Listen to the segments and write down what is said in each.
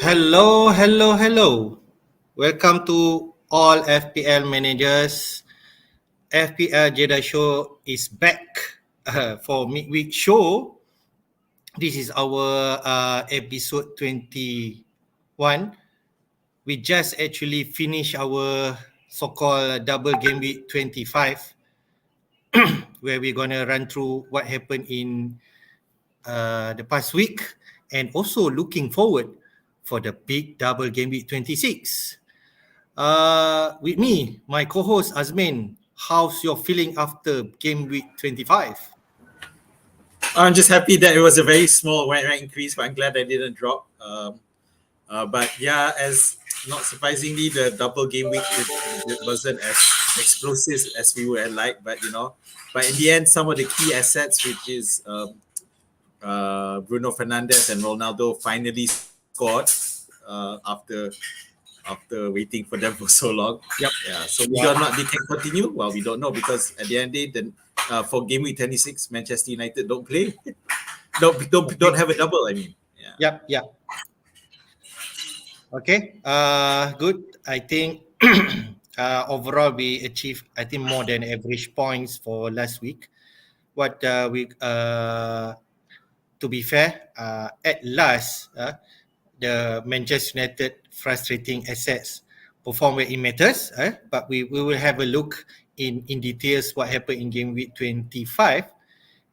Hello, hello, hello. Welcome to all FPL managers. FPL Jedi Show is back for midweek show. This is our episode 21. We just actually finished our so-called double game week 25, where we're gonna run through what happened in the past week and also looking forward for the big double game week 26. With me, my co-host Azmin. How's your feeling after game week 25? I'm just happy that it was a very small rank increase, but I'm glad I didn't drop. But yeah, as not surprisingly, the double game week it wasn't as explosive as we would like. But in the end, some of the key assets, which is Bruno Fernandes and Ronaldo, finally scored after waiting for them for so long. Yep. Yeah. So whether or not they can continue, well, we don't know because at the end of the day, then for game week 26, Manchester United don't play. don't have a double. I mean. Yeah. Yep. Okay. Good. I think overall we achieved, I think, more than average points for last week. What to be fair, at last, the Manchester United frustrating assets perform where it matters. But we will have a look in details what happened in game week 25,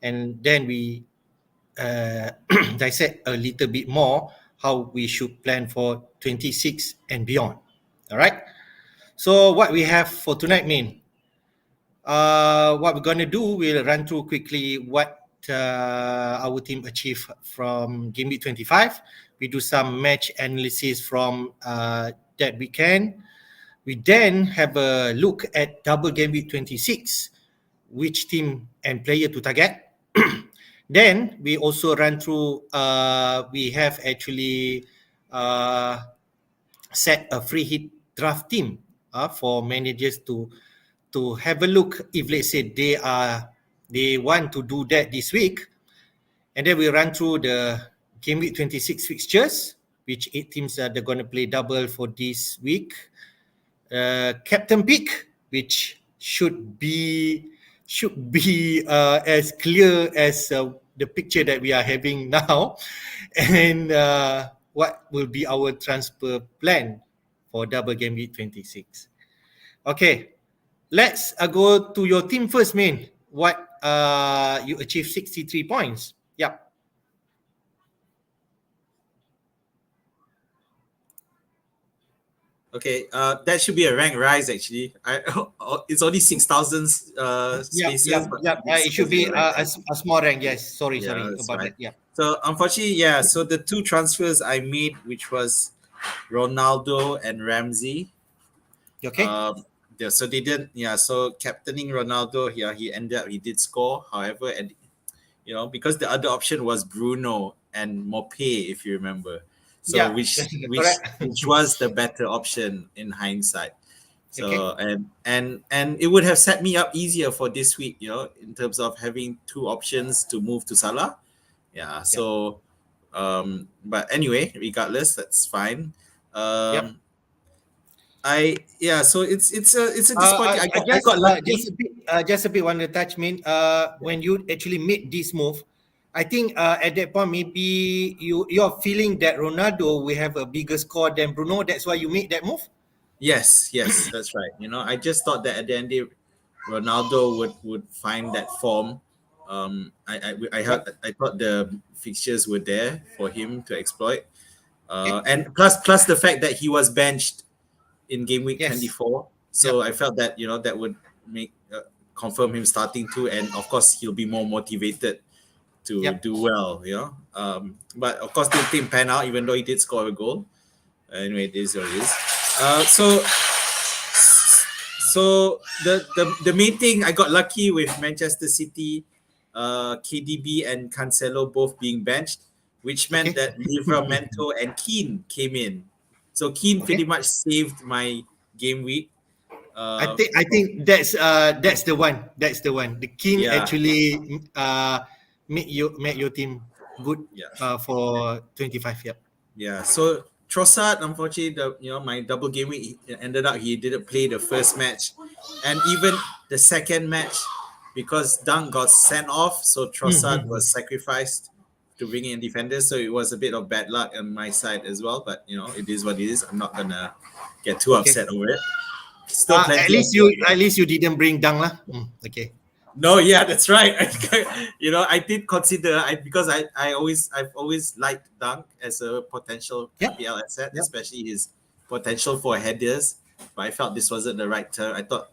and then we dissect a little bit more how we should plan for 26 and beyond. All right. So what we have for tonight, what we're gonna do, we'll run through quickly what our team achieved from game week 25. We do some match analysis from that weekend. We then have a look at double game week 26, which team and player to target. Then we also run through, we have actually set a free hit draft team for managers to have a look if, let's say, they want to do that this week. And then we run through the game week 26 fixtures, which 8 teams are going to play double for this week. Captain pick, which should be as clear as the picture that we are having now, and what will be our transfer plan for double game week 26. Okay, let's go to your team first, What you achieved 63 points. Yep. Okay, that should be a rank rise actually. It's only 6,000 spaces. It should be a small rank. Yes. Sorry about right. that. Yeah. So unfortunately, so the two transfers I made, which was Ronaldo and Ramsey. Okay. So they did. Yeah. So captaining Ronaldo, he did score. However, and because the other option was Bruno and Mopé, if you remember. So Yeah, which correct. was the better option in hindsight. So Okay. and it would have set me up easier for this week, in terms of having two options to move to Salah. Yeah. So but anyway, regardless, that's fine. Yep. So it's a disappointing. I got lucky. Just a bit want to touch, when you actually made this move, I think at that point maybe you're feeling that Ronaldo will have a bigger score than Bruno. That's why you made that move. Yes, that's right. I just thought that at the end of the day, Ronaldo would find that form. I thought the fixtures were there for him to exploit, and plus the fact that he was benched in game week 24. So I felt that that would make confirm him starting too, and of course he'll be more motivated to do well. But of course the team pan out, even though he did score a goal. Anyway, it is what it is. So the main thing, I got lucky with Manchester City, KDB and Cancelo both being benched, which meant that Livramento and Keane came in. So Keane pretty much saved my game week. I think that's the one. That's the one. The Keane actually make your team good for 25. Yep. Yeah. So Trossard, unfortunately, my double game week ended up he didn't play the first match, and even the second match because Dunk got sent off, so Trossard was sacrificed to bring in defenders. So it was a bit of bad luck on my side as well. But it is what it is. I'm not gonna get too upset over it. Still plenty. At least you didn't bring Dang lah. Okay. No, yeah, that's right. I did consider because I've always liked Dunk as a potential FPL asset, especially his potential for headers. But I felt this wasn't the right turn. I thought,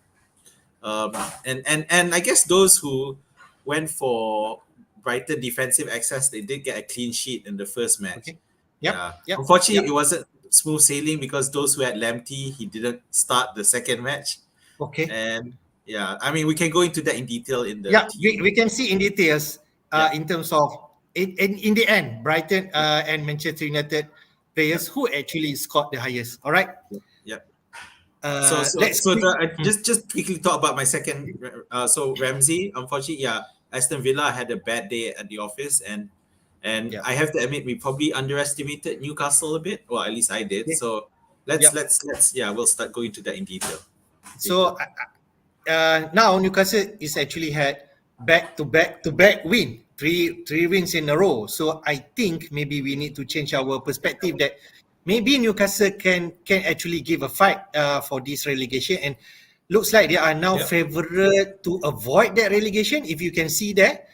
and I guess those who went for Brighton defensive access, they did get a clean sheet in the first match. Okay. Yep. Unfortunately, it wasn't smooth sailing because those who had Lamptey, he didn't start the second match. Okay. And yeah, I mean, we can go into that in detail in the we can see in details in terms of in the end, Brighton and Manchester United players who actually scored the highest. All right. Yeah. Just quickly talk about my second. So Ramsey, unfortunately, Aston Villa had a bad day at the office, and I have to admit we probably underestimated Newcastle a bit, or at least I did. So let's we'll start going into that in detail. So now Newcastle is actually had back to back win, three wins in a row. So I think maybe we need to change our perspective that maybe Newcastle can actually give a fight for this relegation, and looks like they are now favourite to avoid that relegation. If you can see that,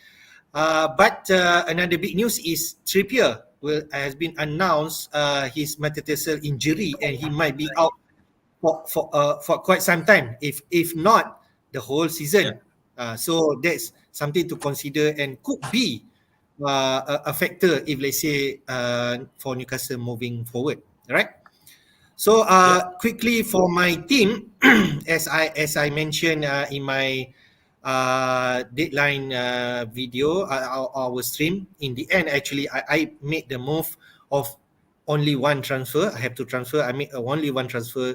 but another big news is Trippier has been announced his metatarsal injury, and he might be out for quite some time, if not the whole season. So that's something to consider and could be a factor if, let's say, for Newcastle moving forward. Right. So quickly for my team, as I mentioned in my deadline video, our stream, in the end, actually, I made the move of only one transfer. I have to transfer. I made only one transfer,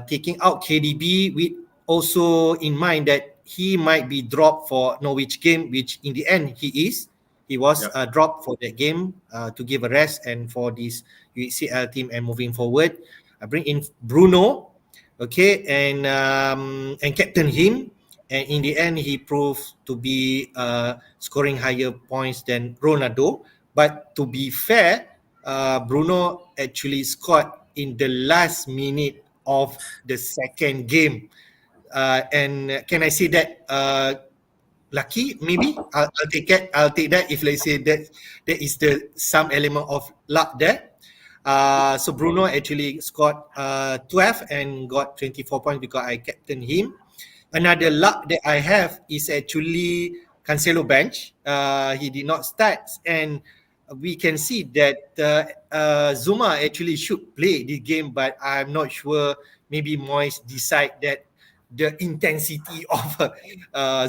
taking out KDB with also in mind that he might be dropped for Norwich game, which in the end he is. He was dropped for that game to give a rest and for this UCL team and moving forward. I bring in Bruno, okay, and captain him. And in the end, he proved to be scoring higher points than Ronaldo. But to be fair, Bruno actually scored in the last minute of the second game. And can I say that lucky? Maybe I'll take it. I'll take that if, let's say, that there is some element of luck there. So Bruno actually scored 12 and got 24 points because I captained him. Another luck that I have is actually Cancelo bench. He did not start, and we can see that Zuma actually should play the game, but I'm not sure. Maybe Moyes decide that the intensity of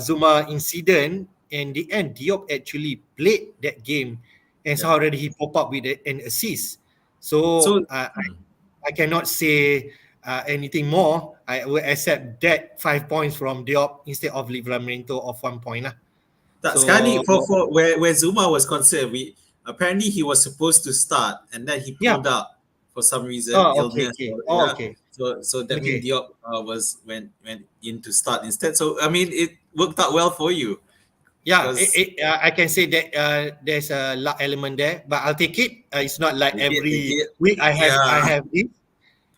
Zuma incident, in the end, Diop actually played that game, and so already he pop up with an assist. So I cannot say anything more. I will accept that 5 points from Diop instead of Livramento of 1 point. Sekali for where Zuma was concerned, apparently he was supposed to start and then he pulled out for some reason. Illness. Okay. So that means Diop went in to start instead. So I mean, it worked out well for you. Yeah, I can say that there's a luck element there, but I'll take it. It's not like every week I have it.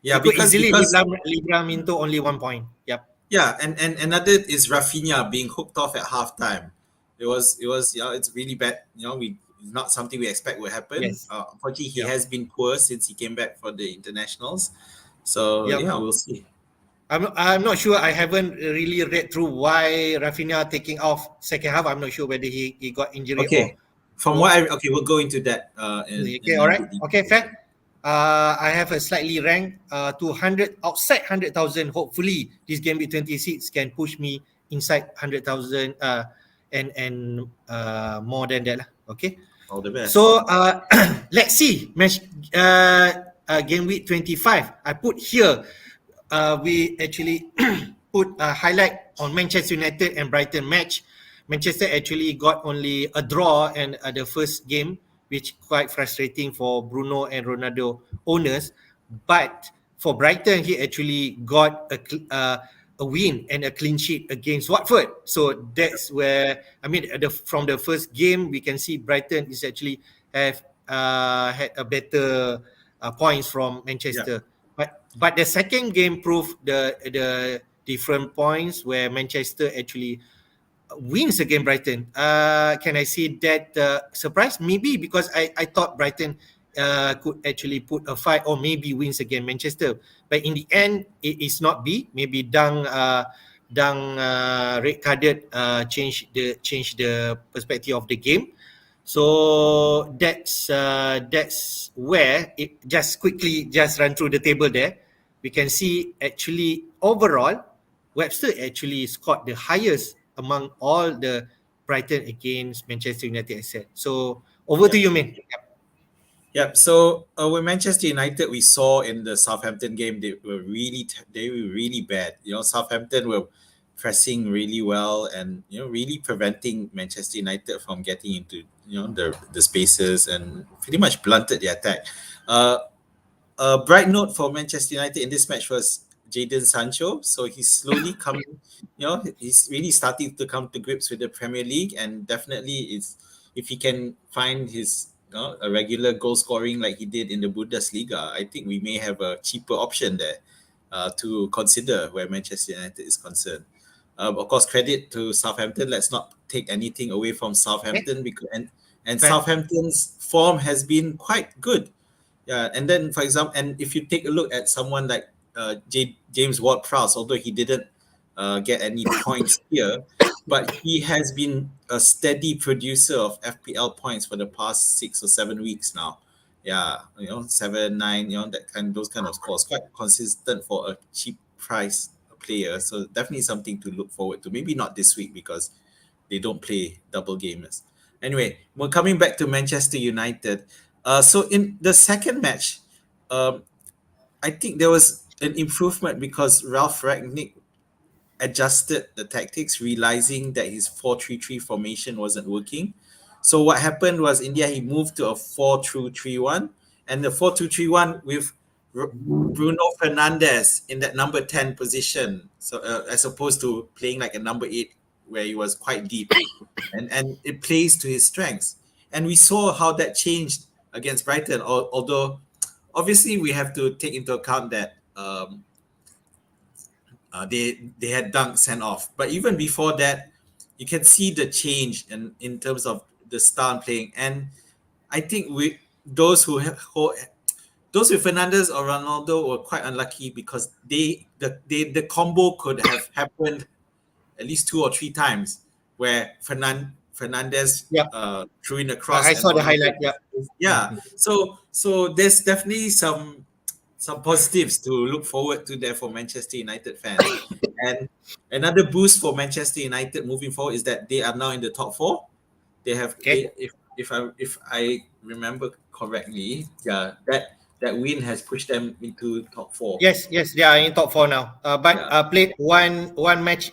Yeah, because easily Livramento only 1 point. Yep. Yeah, and another is Rafinha being hooked off at halftime. It was it's really bad. It's not something we expect will happen. Yes. Unfortunately, he has been poor since he came back for the internationals. So we'll see. I'm not sure. I haven't really read through why Rafinha taking off second half. I'm not sure whether he got injury. Okay. We'll go into that. All right. Okay, fair. I have a slightly ranked to 100 outside 100,000. Hopefully, this game with 26 can push me inside 100,000 and more than that. Okay. All the best. So let's see. Game week 25. I put here. We actually put a highlight on Manchester United and Brighton match. Manchester actually got only a draw and the first game which quite frustrating for Bruno and Ronaldo owners. But for Brighton, he actually got a win and a clean sheet against Watford. So that's where, I mean, from the first game, we can see Brighton is actually have had a better points from Yeah. Manchester. But the second game proved the different points where Manchester actually wins against Brighton. Can I say that surprise? Maybe because I thought Brighton could actually put a fight or maybe wins against Manchester. But in the end, it is not be. Maybe Dang red carded change the perspective of the game. So that's where it just quickly just run through the table there. We can see actually overall Webster actually scored the highest among all the Brighton against Manchester United asset. So over to Yeah. you, man. Yeah. So with Manchester United, we saw in the Southampton game they were really bad. Southampton were pressing really well and really preventing Manchester United from getting into the spaces and pretty much blunted the attack. Uh, a bright note for Manchester United in this match was Jaden Sancho. So he's slowly coming, he's really starting to come to grips with the Premier League, and definitely it's if he can find his a regular goal scoring like he did in the Bundesliga, I think we may have a cheaper option there to consider where Manchester United is concerned. Of course, credit to Southampton. Let's not take anything away from Okay. Southampton because and Fair. Southampton's form has been quite good. Yeah, and then for example, and if you take a look at someone like James Ward-Prowse, although he didn't get any points here, but he has been a steady producer of FPL points for the past 6 or 7 weeks now. Yeah, 7, 9, those kind of scores, quite consistent for a cheap price player. So definitely something to look forward to. Maybe not this week because they don't play double gamers. Anyway, we're coming back to Manchester United. So in the second match, um, I think there was an improvement because Ralph Rangnick adjusted the tactics, realizing that his 4-3-3 formation wasn't working. So what happened was India he moved to a 4-2-3-1, and the 4-2-3-1 with Bruno Fernandes in that number 10 position. So as opposed to playing like a number 8 where he was quite deep, and it plays to his strengths. And we saw how that changed against Brighton. Although obviously we have to take into account that they had Dunk sent off. But even before that, you can see the change in terms of the style playing. And I think those with Fernandes or Ronaldo were quite unlucky because the combo could have happened at least 2 or 3 times where Fernandez Yeah. threw in a cross I and saw the Ronaldo. highlight. Yeah. Yeah. So there's definitely some positives to look forward to there for Manchester United fans. And another boost for Manchester United moving forward is that they are now in the top four. Okay. If I remember correctly, yeah, that win has pushed them into top four. Yes, they are in top four now. But Yeah. played one match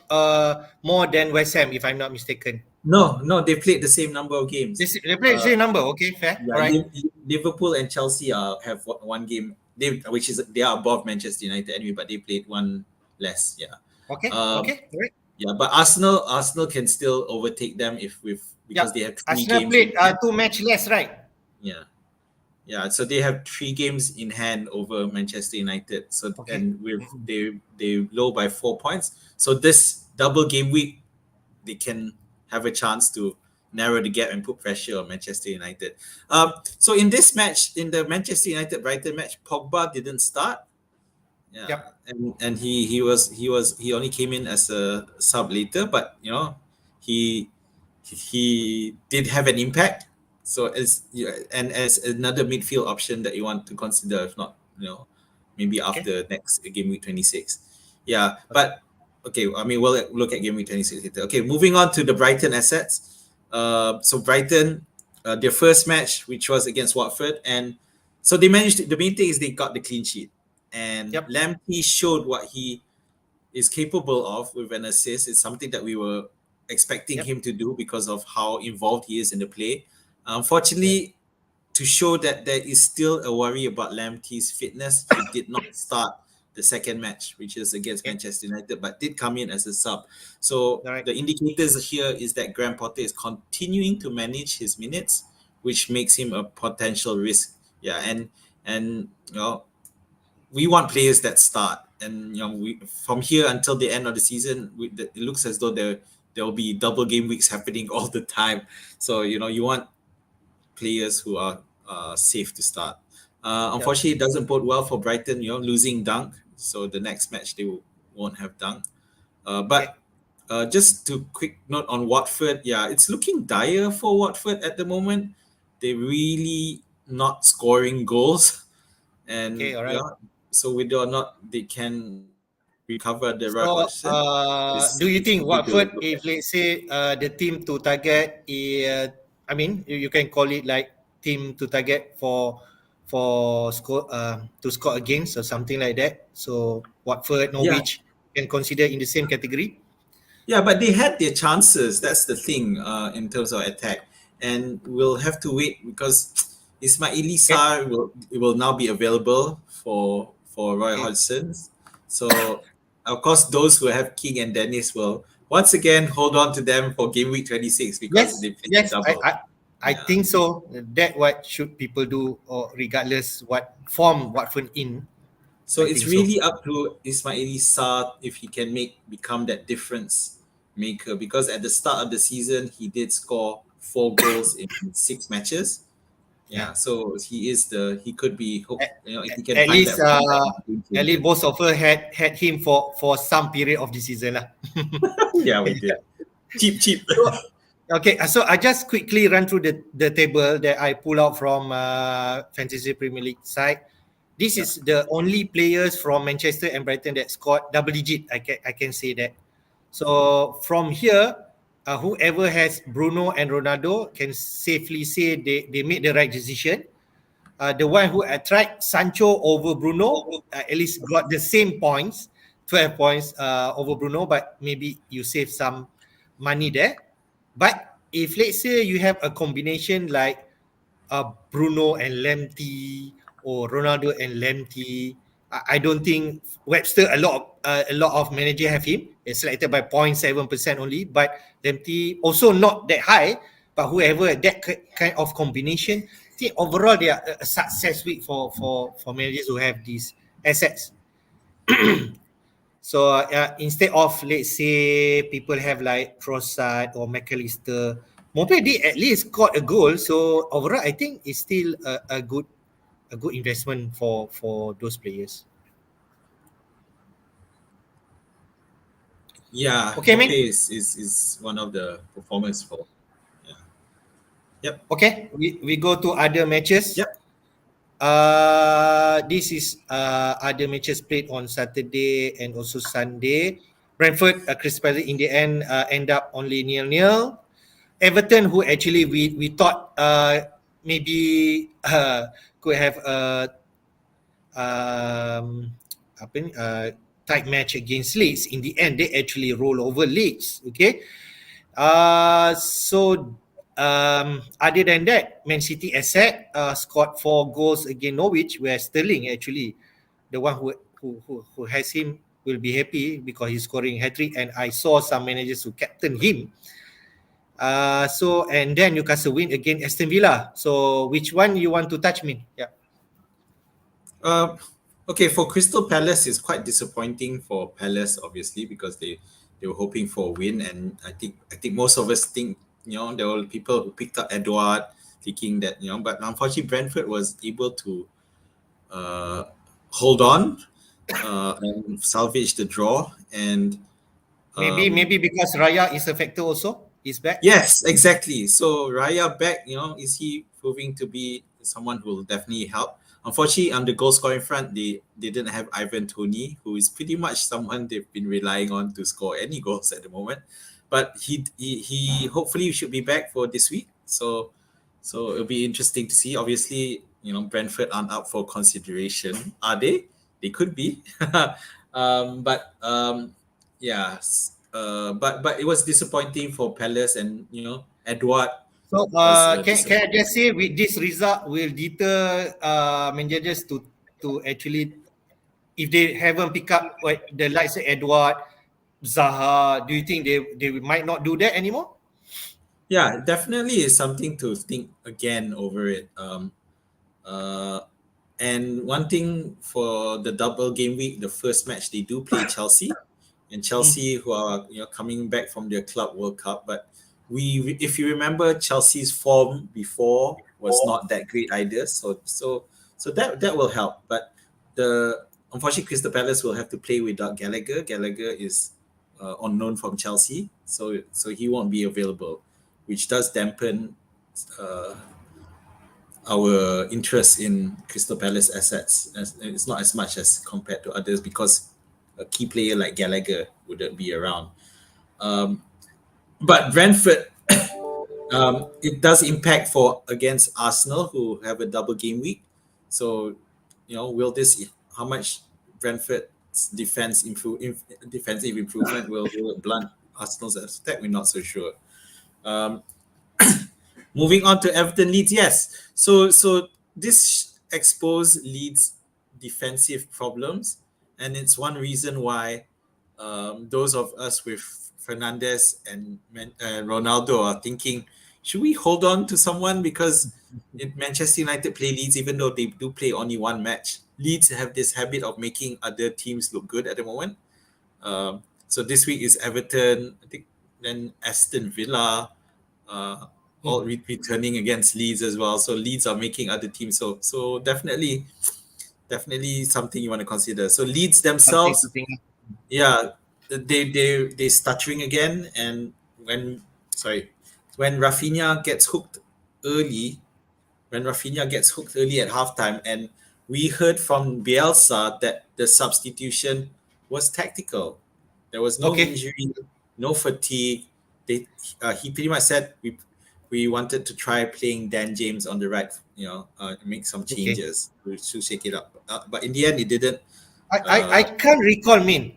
more than West Ham, if I'm not mistaken. No, they played the same number of games. They played the Uh, same number. Okay, fair. Yeah, All right. Liverpool and Chelsea have one game. They are above Manchester United anyway, but they played one less. Yeah, Okay. um, Okay. All right. yeah. But Arsenal can still overtake them if with Yeah. because they have three Arsenal games in played hand. two match less, right? Yeah, yeah. So they have 3 games in hand over Manchester United. So Okay. and with they low by 4 points. So this double game week they can have a chance to narrow the gap and put pressure on Manchester United. So in this match, in the Manchester United Brighton match, Pogba didn't start. Yeah, Yep. and he only came in as a sub later, but he did have an impact. So and as another midfield option that you want to consider, if not, maybe Okay. after next game week 26. Yeah, Okay. but okay. I mean, we'll look at game week 26 later. Okay, moving on to the Brighton assets. So Brighton, their first match, which was against Watford, and so they managed. The main thing is they got the clean sheet, and Yep. Lamptey showed what he is capable of with an assist. It's something that we were expecting Yep. him to do because of how involved he is in the play. Yep. Unfortunately, to show that there is still a worry about Lamptey's fitness, he did not start the second match, which is against Okay. Manchester United, but did come in as a sub. So All right. the indicators here is that Graham Potter is continuing to manage his minutes, which makes him a potential risk. Yeah, and we want players that start, and we from here until the end of the season, it looks as though there will be double game weeks happening all the time. So you want players who are safe to start. Yep. Unfortunately, it doesn't bode well for Brighton. Losing Dunk, so the next match they won't have Dunk. Okay. But just to quick note on Watford, yeah, it's looking dire for Watford at the moment. They're really not scoring goals, Okay. and All right. so whether or not they can recover the Roy So, Hodgson do you is think something to Watford, look if at. let's say the team to target, I mean, you can call it like team to target for score to score against or something like that. So Watford, Yeah, Norwich can consider in the same category. yeah, but they had their chances. That's the thing in terms of attack, and we'll have to wait because Ismaili Okay. Sarr will now be available for Roy Okay. Hodgson. So of course, those who have King and Dennis will once again hold on to them for game week 26 because Yes. they play Yes. double. I Yeah. think so. That what should people do, or regardless what form Watford in. So I it's think so. really up to Ismaili Sarr if he can become that difference maker because at the start of the season he did score 4 goals in 6 matches. Yeah. Yeah, so he could be if he can At find least that form back, game at least changer. both of us had him for some period of the season lah. Yeah, we did. Cheap. So okay, so I just quickly run through the table that I pull out from Fantasy Premier League side. This Yeah. is the only players from Manchester and Brighton that scored double digit. I can say that. So from here, whoever has Bruno and Ronaldo can safely say they made the right decision. The one who tried Sancho over Bruno at least got the same points, 12 points over Bruno, but maybe you save some money there. But if let's say you have a combination like Bruno and Lamptey or Ronaldo and Lamptey, I don't think Webster a lot of manager have him. It's selected by 0.7% only, but Lamptey also not that high. But whoever that kind of combination, I think overall they are a success week for managers who have these assets. So instead of let's say people have like Trossard or McAllister, Mopé did at least scored a goal. So overall, I think it's still a good investment for those players. Yeah, Okay, Mope man. is one of the performers for. Yeah. Yep. Okay, we go to other matches. Yep. This is other matches played on Saturday and also Sunday. Brentford, Crystal Palace in the end end up only 0-0. Everton, who actually we thought maybe could have a um, apa ni, tight match against Leeds. In the end, they actually roll over Leeds. Okay, so other than that, Man City asset scored 4 goals against Norwich, where Sterling actually the one who has him will be happy because he's scoring hat trick, and I saw some managers who captain him. So and then Newcastle win against Aston Villa. So which one you want to touch me? Yeah. Uh, okay, for Crystal Palace, it's quite disappointing for Palace, obviously, because they were hoping for a win, and I think most of us think there were people who picked up Edouard, thinking that but unfortunately Brentford was able to uh, hold on and salvage the draw, and Maybe because Raya is a factor also. He's back. yes, exactly. So Raya back, is he proving to be someone who will definitely help? Unfortunately, on the goal scoring front, they didn't have Ivan Toney, who is pretty much someone they've been relying on to score any goals at the moment. But he hopefully should be back for this week. So it'll be interesting to see. Obviously, Brentford aren't up for consideration, are they? They could be, but yeah. But it was disappointing for Palace, and Edward. So was can I disappointing. just say with this result will deter managers to actually, if they haven't pick up what the likes of Edward, Zaha, do you think they might not do that anymore? Yeah, definitely is something to think again over it. Uh, and one thing for the double game week, the first match they do play Chelsea, and Mm. Chelsea who are coming back from their Club World Cup. But if you remember, Chelsea's form before was not that great either. So that will help. But the unfortunately, Crystal Palace will have to play without Gallagher. Gallagher is unknown from Chelsea, so he won't be available, which does dampen uh, our interest in Crystal Palace assets. It's not as much as compared to others because a key player like Gallagher wouldn't be around. Um, but Brentford, it does impact for against Arsenal, who have a double game week. So, will this how much Brentford's defensive improvement will it blunt Arsenal's attack? We're not so sure. Um, Moving on to Everton Leeds, yes. So this exposed Leeds' defensive problems, and it's one reason why those of us with Fernandes and Ronaldo are thinking, should we hold on to someone because Manchester United play Leeds, even though they do play only one match. Leeds have this habit of making other teams look good at the moment. So this week is Everton, I think, then Aston Villa, uh, all Mm. returning against Leeds as well. So Leeds are making other teams. So definitely something you want to consider. So Leeds Something themselves, to think. yeah, they stuttering again, and when sorry, when Rafinha gets hooked early, when Rafinha gets hooked early at halftime, and we heard from Bielsa that the substitution was tactical. There was no Okay. injury, no fatigue. He pretty much said we wanted to try playing Dan James on the right, make some Okay. changes to shake it up. But in the end, it didn't. I can't recall, Min.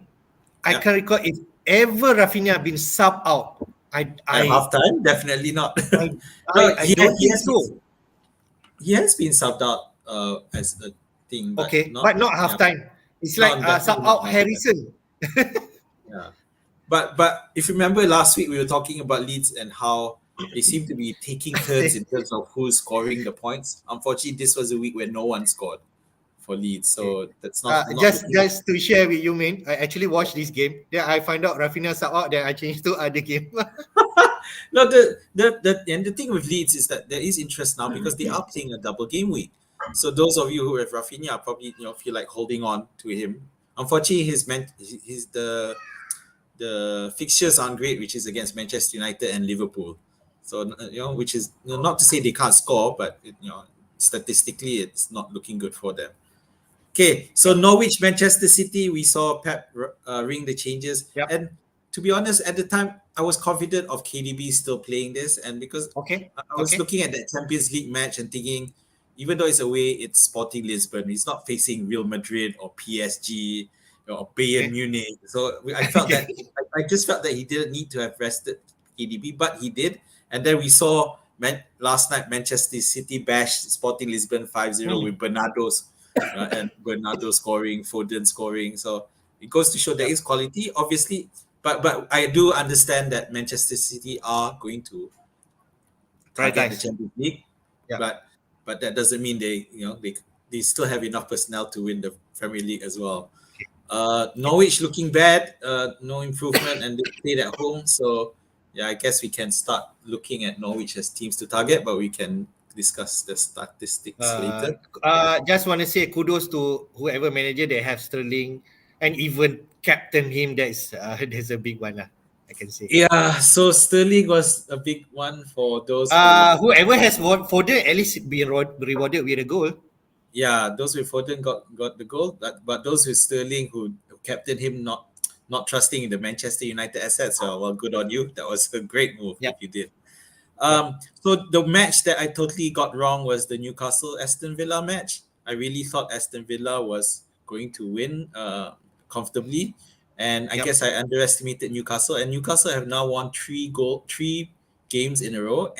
I Yeah, can't recall if ever Rafinha been sub out. I at I halftime, definitely not. I No, I don't think so. he has been subbed out as a thing, but Okay, not but not yeah, halftime. It's like not sub definitely not out halftime. Harrison. Yeah. But if you remember last week we were talking about Leeds and how they seem to be taking turns in terms of who's scoring the points. Unfortunately, this was a week where no one scored for Leeds, Okay. so that's not Just looking. just to share with you, Min, I actually watched this game. Then I find out Rafinha sub out. Then I changed to other game. No, the thing with Leeds is that there is interest now because they are playing a double game week. So those of you who have Rafinha probably feel like holding on to him. Unfortunately, his the fixtures aren't great, which is against Manchester United and Liverpool. So which is not to say they can't score, but statistically, it's not looking good for them. Okay, so Yep. Norwich, Manchester City, we saw Pep ring the changes, Yep. and to be honest, at the time I was confident of KDB still playing this, and because Okay. I was Okay. looking at that Champions League match and thinking, even though it's away, it's Sporting Lisbon. He's not facing Real Madrid or PSG or Bayern Okay. Munich. So I felt that I just felt that he didn't need to have rested KDB, but he did. And then we saw last night Manchester City bash Sporting Lisbon 5-0 Hmm. with Bernardo scoring, Foden scoring. So it goes to show there Yep. is quality, obviously. But I do understand that Manchester City are going to target the Prioritize. Champions League, Yep. but that doesn't mean they still have enough personnel to win the Premier League as well. Okay. Okay. Norwich looking bad, no improvement, and they played at home. So yeah, I guess we can start looking at Norwich as teams to target, but we can discuss the statistics Uh, later. just want to say kudos to whoever manager they have Sterling and even captain him. That's a big one lah. I can say. Yeah, so Sterling was a big one for those who Whoever has Foden at least be rewarded with a goal. yeah, those with Foden got the goal, but those with Sterling who captained him not trusting in the Manchester United assets, well, good on you. That was a great move if Yep. you did. Yep. So the match that I totally got wrong was the Newcastle Aston Villa match. I really thought Aston Villa was going to win comfortably, and I Yep. guess I underestimated Newcastle. And Newcastle have now won three games in a row,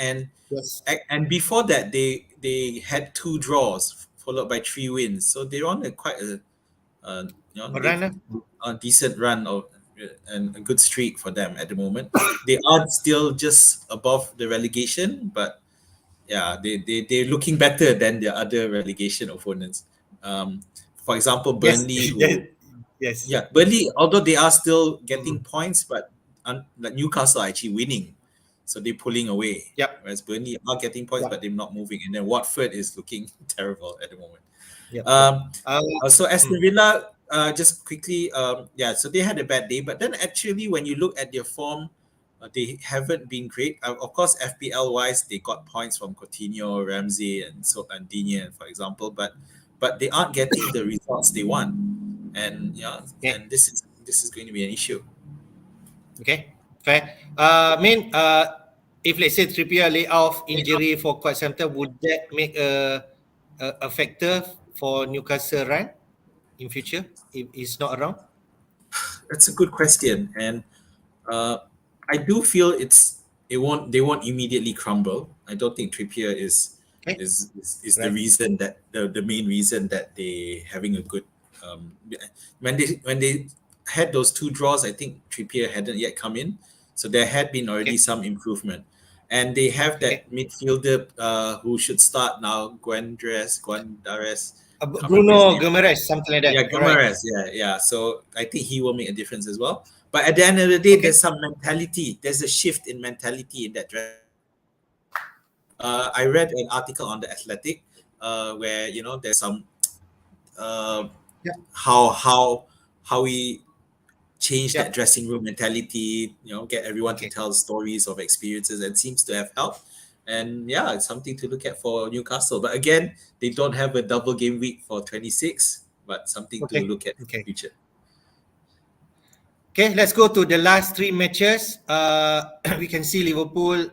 Yes. and before that they had 2 draws followed by 3 wins, so they're on a quite they've Run. a decent run of and a good streak for them at the moment. They are still just above the relegation, but yeah, they're looking better than the other relegation opponents. For example, Yes. Burnley, who Yes. yeah, Burnley, although they are still getting points, but like Newcastle are actually winning, so they're pulling away. Yep. Whereas Burnley are getting points, but Yep. they're not moving. And then Watford is looking terrible at the moment. Yep. Yep. Um, so Aston Mm, Villa, just quickly, yeah, so they had a bad day, but then actually when you look at their form, they haven't been great. Of course, FPL wise, they got points from Coutinho, Ramsey, and Digne, for example, but they aren't getting the results they want, and okay. and this is going to be an issue. Okay. Fair. If let's say Trippier lay off injury for quite some time, would that make a factor for Newcastle run in future if he's not around? That's a good question, and Uh, I do feel they won't immediately crumble. I don't think Trippier is Okay. is is the Right. reason that the main reason that they having a good when they had those 2 draws. I think Trippier hadn't yet come in, so there had been already Okay. some improvement, and they have that Okay. midfielder who should start now, Guandares. Can't remember his Bruno name. Gomes, something like that. Yeah, All right. Guimaraes. Yeah. So I think he will make a difference as well. But at the end of the day, Okay. there's some mentality. There's a shift in mentality in that dress. I read an article on the Athletic, where there's some uh, Yeah. how we change that Yeah. dressing room mentality. Get everyone to Okay. tell stories of experiences, and seems to have helped. And yeah, it's something to look at for Newcastle. But again, they don't have a double game week for 26, but something to Okay. look at for Okay. future. Okay. Let's go to the last 3 matches. We can see Liverpool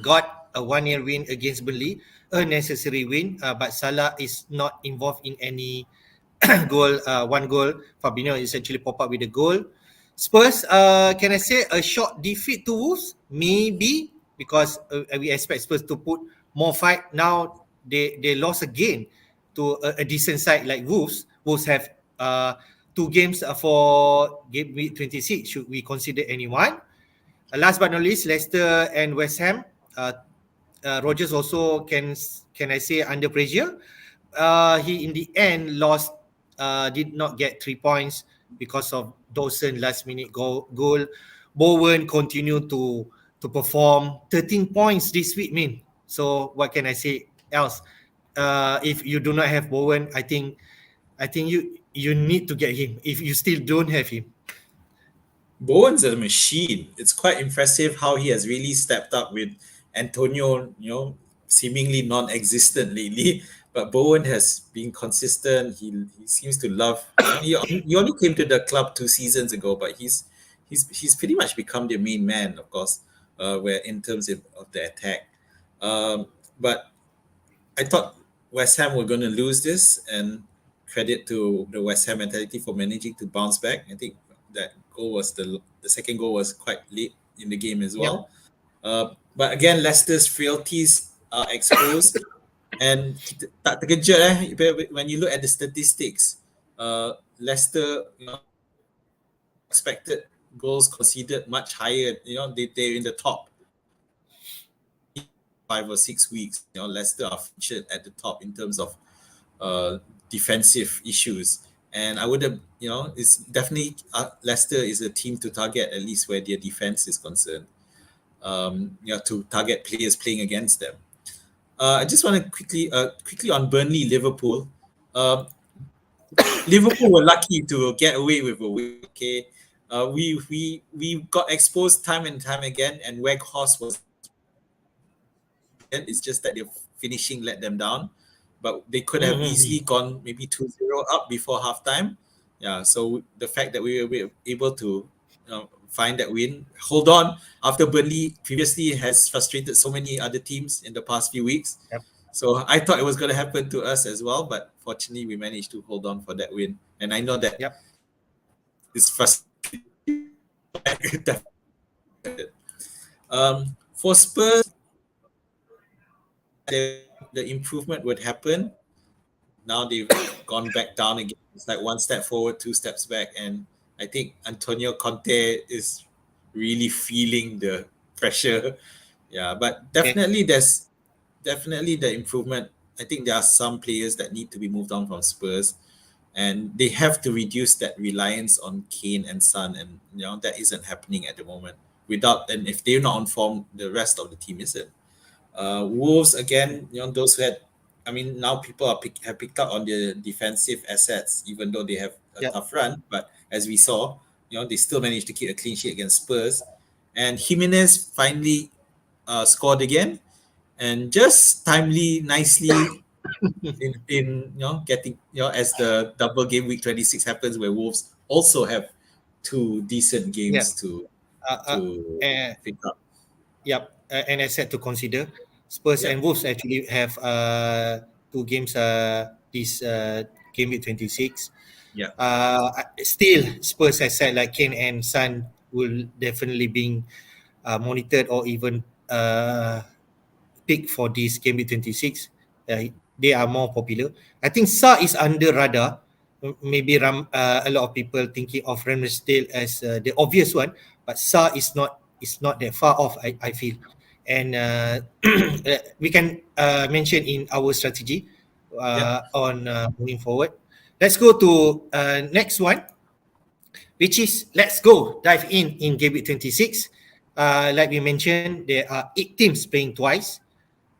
got a 1-0 win against Burnley, a necessary win, but Salah is not involved in any goal. One goal. Fabinho is actually pop up with a goal. Spurs, can I say a short defeat to Wolves? Maybe because we expect Spurs to put more fight. Now they lost again to a decent side like Wolves. Wolves have 2 games for game week 26. Should we consider anyone? Last but not least, Leicester and West Ham. Rogers also can I say under pressure. He in the end lost. Did not get 3 points because of Dawson last minute goal. Bowen continued to perform 13 points this week. So what can I say else? If you do not have Bowen, I think you need to get him. If you still don't have him, Bowen's a machine. It's quite impressive how he has really stepped up with Antonio, seemingly non-existent lately. But Bowen has been consistent. He seems to love. He only came to the club 2 seasons ago, but he's pretty much become the main man, of course. Where in terms of the attack, but I thought West Ham were going to lose this, and credit to the West Ham mentality for managing to bounce back. I think that goal was the second goal was quite late in the game as yep, well. But again, Leicester's frailties are exposed, and tak terkejut when you look at the statistics. Leicester, expected goals conceded much higher. They're in the top 5 or 6 weeks. Leicester are featured at the top in terms of defensive issues. And I would have, it's definitely Leicester is a team to target, at least where their defense is concerned. To target players playing against them. I just want to quickly on Burnley Liverpool. Um, Liverpool were lucky to get away with a win. Okay, we got exposed time and time again, and Weghorst was. It's just that their finishing let them down, but they could have easily gone maybe 2-0 up before halftime. Yeah, so the fact that we were able to find that win, hold on after Burnley previously has frustrated so many other teams in the past few weeks. yep, So I thought it was going to happen to us as well, but fortunately we managed to hold on for that win. And I know that yep. it's frustrating. For Spurs, the improvement would happen. Now they've gone back down again. It's like one step forward, two steps back, and I think Antonio Conte is really feeling the pressure. Yeah, but Okay. there's definitely the improvement. I think there are some players that need to be moved on from Spurs, and they have to reduce that reliance on Kane and Son, and that isn't happening at the moment. Without, and if they're not on form, the rest of the team isn't. Wolves again, those who had, I mean, now people have picked up on the defensive assets, even though they have a Yep. tough run. But as we saw, they still managed to keep a clean sheet against Spurs, and Jimenez finally scored again, and just timely, nicely in getting as the double game week 26 happens, where Wolves also have two decent Yeah. games to Uh, uh, to uh, pick up. yep. And I said to consider, Spurs Yeah, and Wolves actually have two games this game week 26. yeah, Still, Spurs has said like Kane and Son will definitely be monitored or even pick for this game week 26. They are more popular. I think Sa is under radar. Maybe a lot of people thinking of Ramsdale as the obvious one, but Sa is not that far off. I feel, and we can mention in our strategy yeah, on moving forward. Let's go to next one, which is let's go dive in game week 26. Like we mentioned, there are 8 teams playing twice.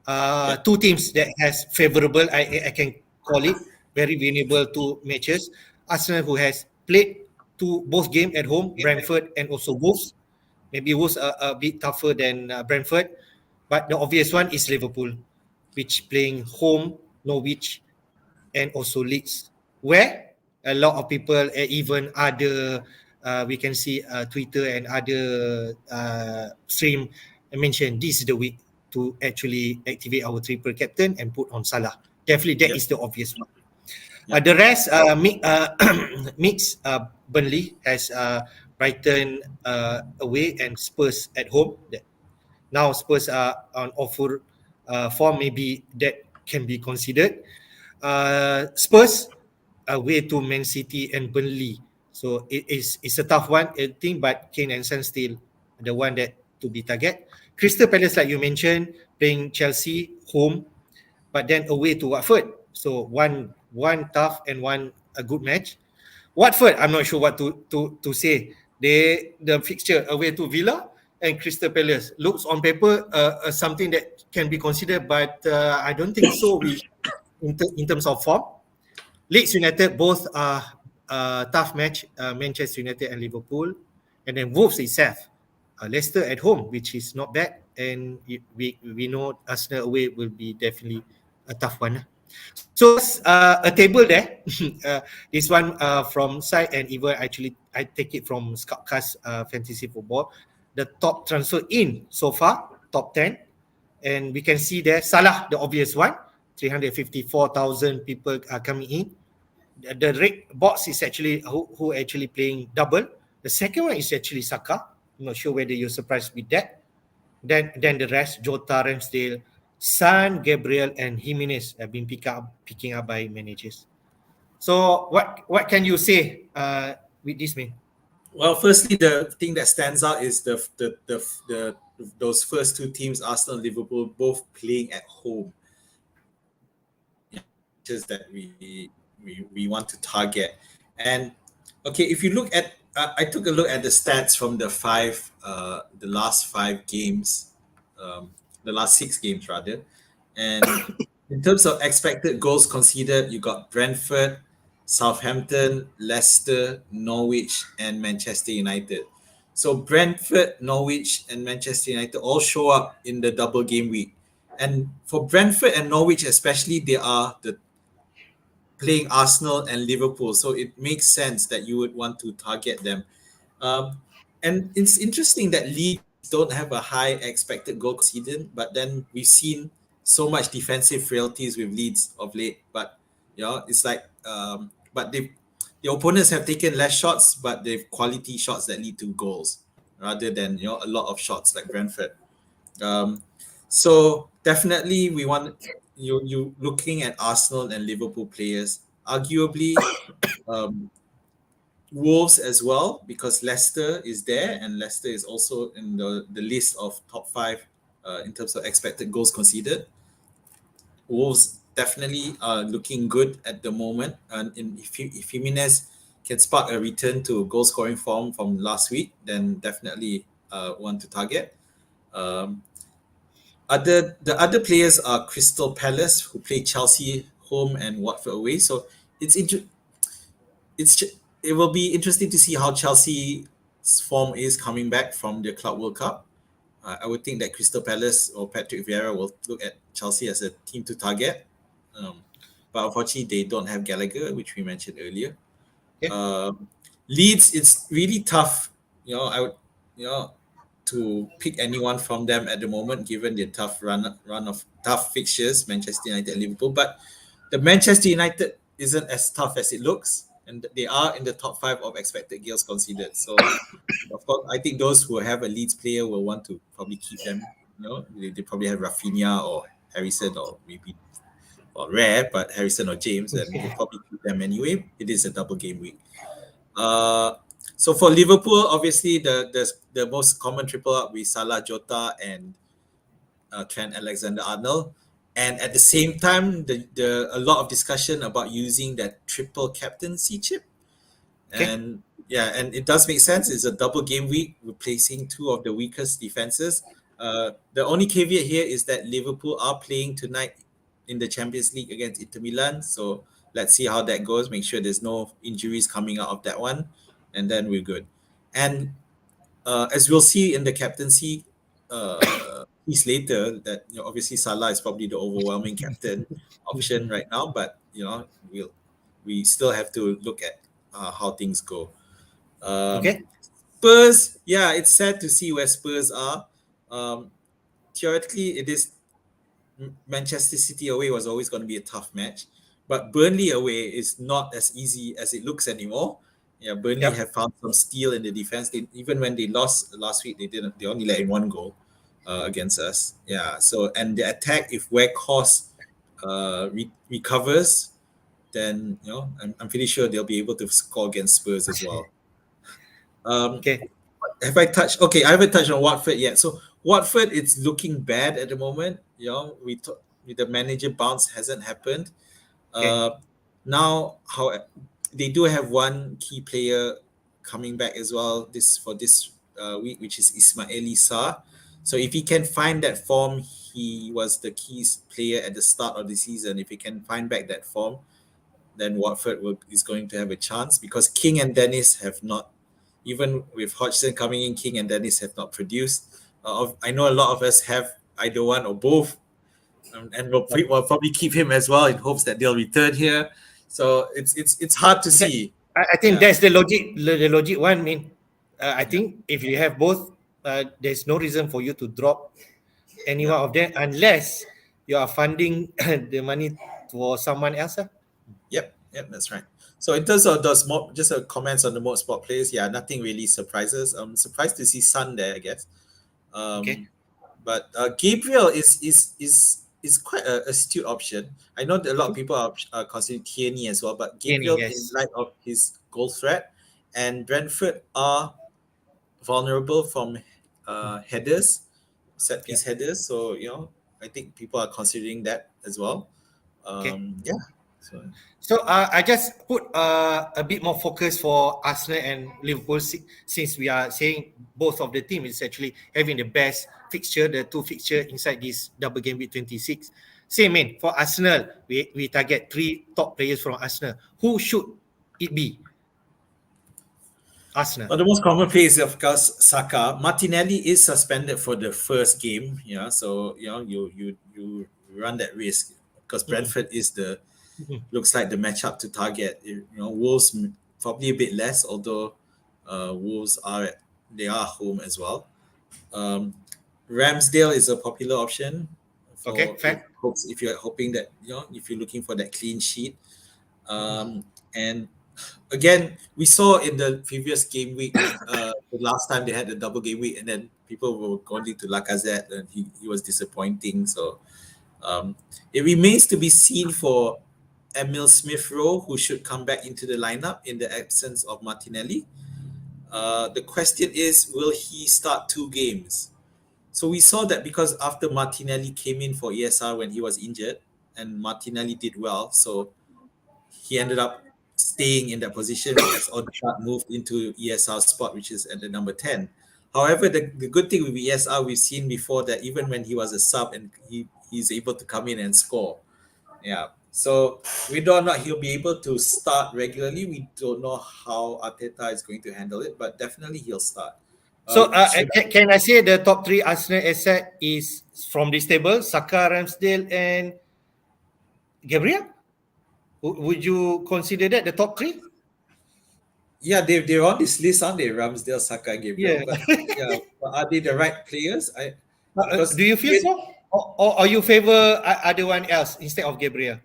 yeah, Two teams that has favorable, I can call it very winnable two matches. Arsenal, who has played both game at home, Brentford and also Wolves. Maybe Wolves are a bit tougher than Brentford, but the obvious one is Liverpool, which playing home Norwich and also Leeds, where a lot of people, even other, we can see Twitter and other stream mention this is the week to actually activate our triple captain and put on Salah. Definitely, that yeah, is the obvious one. yeah, The rest, mix Burnley has Brighton away and Spurs at home. Now Spurs are on offer form, maybe that can be considered. Spurs away to Man City and Burnley. So it's a tough one, I think, but Kane and Son still the one that to be target. Crystal Palace, like you mentioned, playing Chelsea home, but then away to Watford. So one tough and one a good match. Watford, I'm not sure what to say. The fixture away to Villa and Crystal Palace looks on paper something that can be considered, but I don't think so. In terms of form, Leeds United both are tough match. Manchester United and Liverpool, and then Wolves itself, Leicester at home, which is not bad, and we know Arsenal away will be definitely a tough one. So that's a table there. This one from side, and even actually I take it from Scoutcast Fantasy Football. The top transfer in so far, top 10. And we can see there Salah, the obvious one. 354,000 people are coming in. The red box is actually who actually playing double. The second one is actually Saka. I'm not sure whether you're surprised with that. Then the rest, Jota, Ramsdale, San, Gabriel, and Jimenez have been picking up by managers. So what can you say with this, man? Well, firstly, the thing that stands out is the those first two teams, Arsenal and Liverpool, both playing at home. Just that we want to target. And okay, if you look at, I took a look at the stats from the last 5 games, the last 6 games rather, and in terms of expected goals conceded, you got Brentford, Southampton, Leicester, Norwich, and Manchester United. So Brentford, Norwich, and Manchester United all show up in the double game week. And for Brentford and Norwich especially, they are the playing Arsenal and Liverpool. So it makes sense that you would want to target them. Um, and it's interesting that Leeds don't have a high expected goal conceded, but then we've seen so much defensive frailties with Leeds of late. But it's like, but the opponents have taken less shots, but they've quality shots that lead to goals rather than a lot of shots like Brentford. Um, so definitely we want you looking at Arsenal and Liverpool players, arguably um, Wolves as well, because Leicester is there and Leicester is also in the list of top five in terms of expected goals conceded. Wolves definitely are looking good at the moment, and if Jimenez can spark a return to goal scoring form from last week, then definitely want to target. Um, the other players are Crystal Palace, who play Chelsea home and Watford away. So it's inter- it's it will be interesting to see how Chelsea's form is coming back from the Club World Cup. I would think that Crystal Palace or Patrick Vieira will look at Chelsea as a team to target. Um, but unfortunately, they don't have Gallagher, which we mentioned earlier. Okay. Um, Leeds, it's really tough. I would, you know, to pick anyone from them at the moment, given the tough run of tough fixtures, Manchester United, and Liverpool. But the Manchester United isn't as tough as it looks, and they are in the top five of expected goals conceded. So, of course, I think those who have a Leeds player will want to probably keep them. They probably have Rafinha or Harrison or maybe or rare, but Harrison or James, and you'll probably keep them anyway. It is a double game week. Uh, so for Liverpool, obviously the most common triple up with Salah, Jota, and Trent Alexander-Arnold. And at the same time, the a lot of discussion about using that triple captaincy chip. Okay. And yeah, and it does make sense. It's a double game week, replacing two of the weakest defenses. The only caveat here is that Liverpool are playing tonight in the Champions League against Inter Milan. So let's see how that goes. Make sure there's no injuries coming out of that one, and then we're good. And as we'll see in the captaincy piece later, that obviously Salah is probably the overwhelming captain option right now, but we still have to look at how things go. Um, Okay. Spurs, yeah, it's sad to see where Spurs are. Um, Theoretically, it is Manchester City away was always going to be a tough match, but Burnley away is not as easy as it looks anymore. Yeah, Burnley Yep. have found some steel in the defense. Even when they lost last week, they didn't. They only let in one goal against us. Yeah. So and the attack, if Weghorst recovers, then I'm pretty sure they'll be able to score against Spurs as well. Um, Okay. have I touched? Okay, I haven't touched on Watford yet. So Watford, it's looking bad at the moment. The manager bounce hasn't happened. Okay. Uh, Now, how they do have one key player coming back as well this week, which is Ismaili Sarr. So if he can find that form, he was the key player at the start of the season. If he can find back that form, then is going to have a chance because King and Dennis have not, even with Hodgson coming in, King and Dennis have not produced. I know a lot of us have either one or both, and we'll probably keep him as well in hopes that they'll return here. So it's hard to Okay. see. I think Yeah, that's the logic. The logic one. I mean, I yeah, think if you have both, there's no reason for you to drop any yeah. one of them unless you are funding the money for someone else. Yep, that's right. So in terms of those just a comments on the most sport players, yeah, nothing really surprises. I'm surprised to see Sun there, I guess. Okay. Um, but Gabriel is quite a astute option. I know that a lot of True. people are considering Tierney as well, but Kenny, Gabriel, in yes. light of his goal threat, and Brentford are vulnerable from headers, set Yeah. piece headers. So I think people are considering that as well. Okay. Yeah. So So I just put a bit more focus for Arsenal and Liverpool since we are saying both of the team is actually having the best fixture, the two fixture inside this double game week 26. Same man for Arsenal, we target three top players from Arsenal. Who should it be? Arsenal. the most common play is of course Saka. Martinelli is suspended for the first game. Yeah, so you run that risk because Mm-mm. Brentford is the Mm-mm. looks like the matchup to target. Wolves probably a bit less, although Wolves they are home as well. Um, Ramsdale is a popular option Okay, for fair. if you're hoping that if you're looking for that clean sheet. Mm-mm. Um, and again, we saw in the previous game week, the last time they had the double game week, and then people were going to Lacazette, and he was disappointing. So it remains to be seen for Emil Smith Rowe, who should come back into the lineup in the absence of Martinelli. The question is, will he start 2 games? So we saw that because after Martinelli came in for ESR when he was injured, and Martinelli did well, so he ended up staying in that position as Odegaard moved into ESR spot, which is at the number 10. However, the good thing with ESR, we've seen before that even when he was a sub and he's able to come in and score. Yeah. So we don't know he'll be able to start regularly. We don't know how Arteta is going to handle it, but definitely he'll start. So Should can I say the top three Arsenal asset is from this table: Saka, Ramsdale, and Gabriel? Would you consider that the top three? Yeah, they're on this list, aren't they? Ramsdale, Saka, and Gabriel. Yeah. But yeah, but are they the right players? Do Because you feel so? Or you favor other one else instead of Gabriel?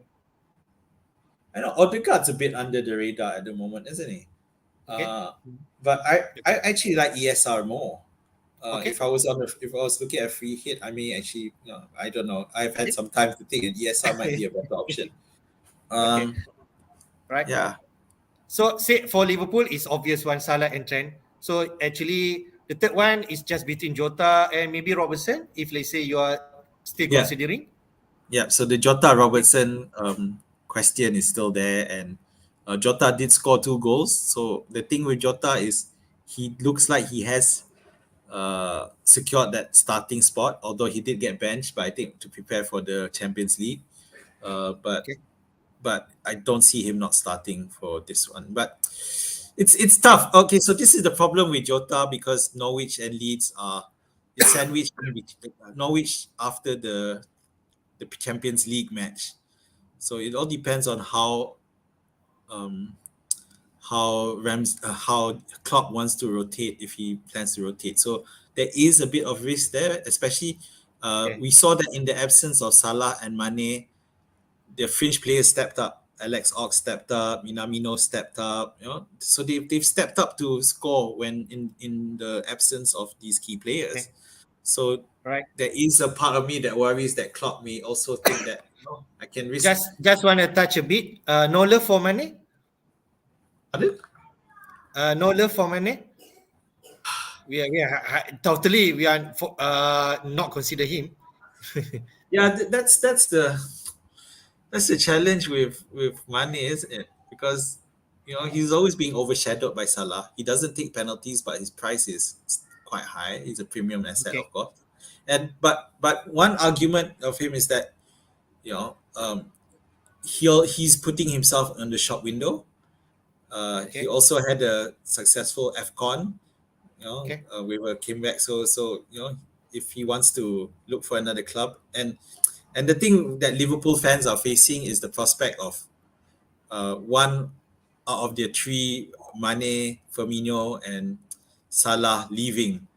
I know Odegaard's a bit under the radar at the moment, isn't he? Okay. Uh, but I Okay. actually like ESR more. Okay. If I was looking at free hit, I may actually, I don't know. I've had some time to think, and ESR might be a better option. Okay. Um, Right. yeah, So say for Liverpool, it's obvious one, Salah and Trent. So actually, the third one is just between Jota and maybe Robertson. If let's say you are still yeah, considering. yeah. So the Jota Okay. Robertson question is still there, and Jota did score 2 goals. So the thing with Jota is he looks like he has secured that starting spot, although he did get benched, but I think to prepare for the Champions League. Uh, but Okay. but I don't see him not starting for this one. But it's Okay. tough. Okay, so this is the problem with Jota because Norwich and Leeds are it's sandwiched in Norwich after the Champions League match. So it all depends on um, how Klopp wants to rotate if he plans to rotate. So there is a bit of risk there, especially Okay. we saw that in the absence of Salah and Mane, the fringe players stepped up. Alex Ox stepped up, Minamino stepped up, So they've stepped up to score when in the absence of these key players. Okay. So Right. there is a part of me that worries that Klopp may also think that I can risk. Just want to touch a bit. No love for Mane. Pardon? No love for Mane. We are not consider him. Yeah, that's the challenge with Mane, isn't it? Because he's always being overshadowed by Salah. He doesn't take penalties, but his price is quite high. He's a premium asset, Okay. of course. And but one argument of him is that he's putting himself on the shop window. He Okay. also had a successful AFCON, Okay. where came back. So if he wants to look for another club, and the thing that Liverpool fans are facing is the prospect of one out of their three, Mane, Firmino, and Salah leaving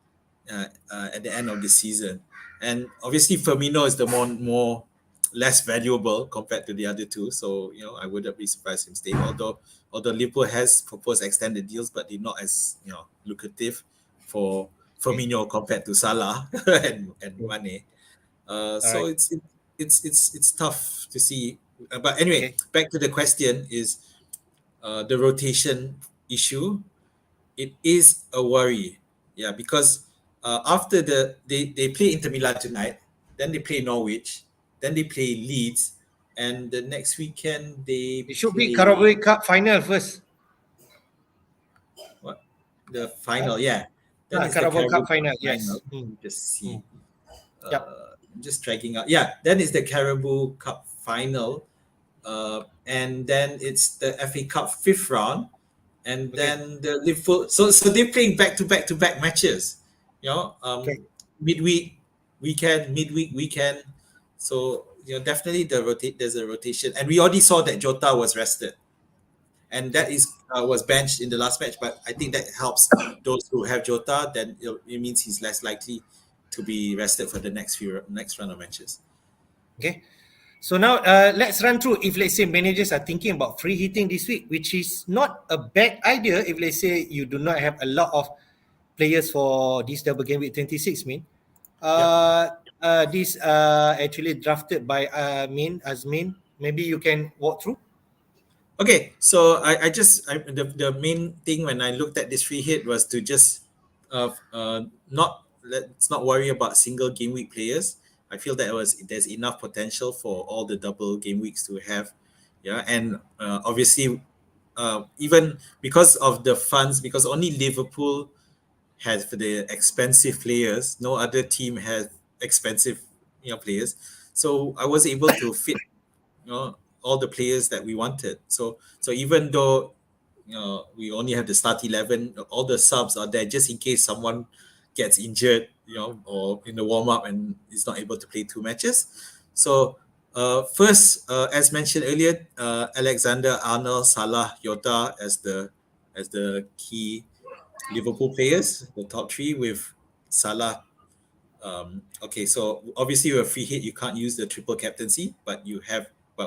at the end of the season. And obviously, Firmino is the more less valuable compared to the other two. So I wouldn't be surprised him staying. Although Liverpool has proposed extended deals, but they're not as lucrative for Okay. Firmino compared to Salah and Okay. Mane. All So right. it's tough to see. But anyway, Okay. back to the question is the rotation issue. It is a worry, yeah, because after they play Inter Milan tonight, then they play Norwich, then they play Leeds, and the next weekend they It should be play Carabao Cup final first. what the Huh? final, yeah. Then it's the Carabao Carabao Cup Cup final. final. Yes. Let me just see. Yep. I'm just dragging out. Yeah, then it's the Carabao Cup final, and then it's the FA Cup fifth round, and Okay. then the Liverpool. So they're playing back to back matches. Okay. Midweek, midweek, weekend. So definitely there's a rotation, and we already saw that Jota was rested, and that Okay. is was benched in the last match. But I think that helps those who have Jota. Then it means he's less likely to be rested for the next round of matches. Okay. So now let's run through if let's say managers are thinking about free hitting this week, which is not a bad idea if let's say you do not have a lot of players for this double game week 26, mean. Yep. This actually drafted by Azmin. Maybe you can walk through. Okay, so the main thing when I looked at this free hit was to just not let's not worry about single game week players. I feel that there's enough potential for all the double game weeks to have, yeah, and obviously even because of the funds, because only Liverpool has the expensive players, no other team has expensive players, so I was able to fit all the players that we wanted. So even though we only have the start 11, all the subs are there just in case someone gets injured, or in the warm up and is not able to play two matches. So first, as mentioned earlier, Alexander Arnold, Salah, Jota as the key Liverpool players, the top three with Salah. Okay, so obviously with a free hit, you can't use the triple captaincy, but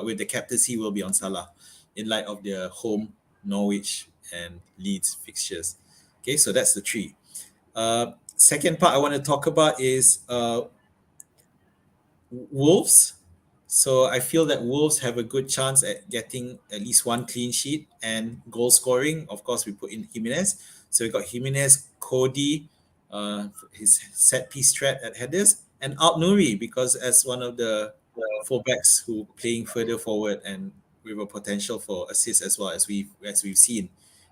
with the captaincy will be on Salah in light of their home Norwich and Leeds fixtures. Okay, so that's the three. Second part I want to talk about is Wolves. So I feel that Wolves have a good chance at getting at least one clean sheet and goal scoring. Of course, we put in Jimenez. So we got Jimenez, Cody, his set piece threat at headers, and Alt Nuri because as one of the fullbacks who playing further forward and with a potential for assists as well as we've seen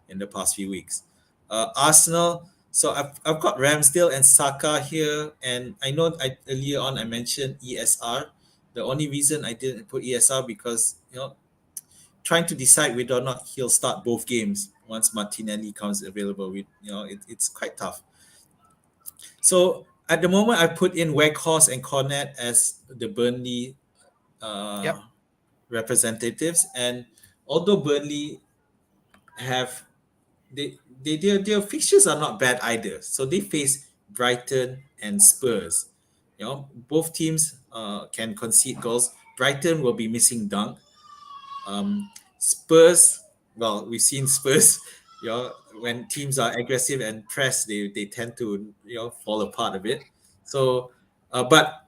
in the past few weeks. Arsenal. So I've got Ramsdale and Saka here, and I know earlier on I mentioned ESR. The only reason I didn't put ESR because trying to decide whether or not he'll start both games once Martinelli comes available. It's quite tough. So at the moment, I put in Weghorst and Cornet as the Burnley Yep. representatives, and although Burnley have their fixtures are not bad either. So they face Brighton and Spurs. Both teams can concede goals. Brighton will be missing Dunk. Spurs, well, we've seen Spurs. When teams are aggressive and press, they tend to fall apart a bit. So, but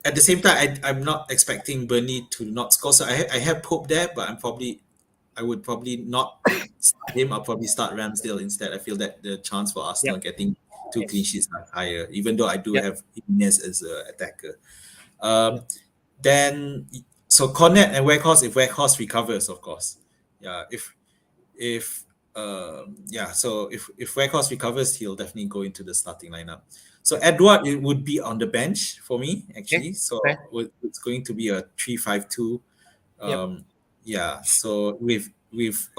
at the same time, I'm not expecting Burnley to not score. So I have hope there, but I would probably not start him. I'll probably start Ramsdale instead. I feel that the chance for Arsenal Yep. getting two clean Yes. sheets are higher, even though I do Yep. have Jimenez as an attacker. Yep. Then so Cornet and Weghorst if Weghorst recovers, of course. Yeah, if so if Weghorst recovers, he'll definitely go into the starting lineup. So Edward it would be on the bench for me Okay. actually. So Okay. it's going to be a 3-5-2. Yep. Yeah. So with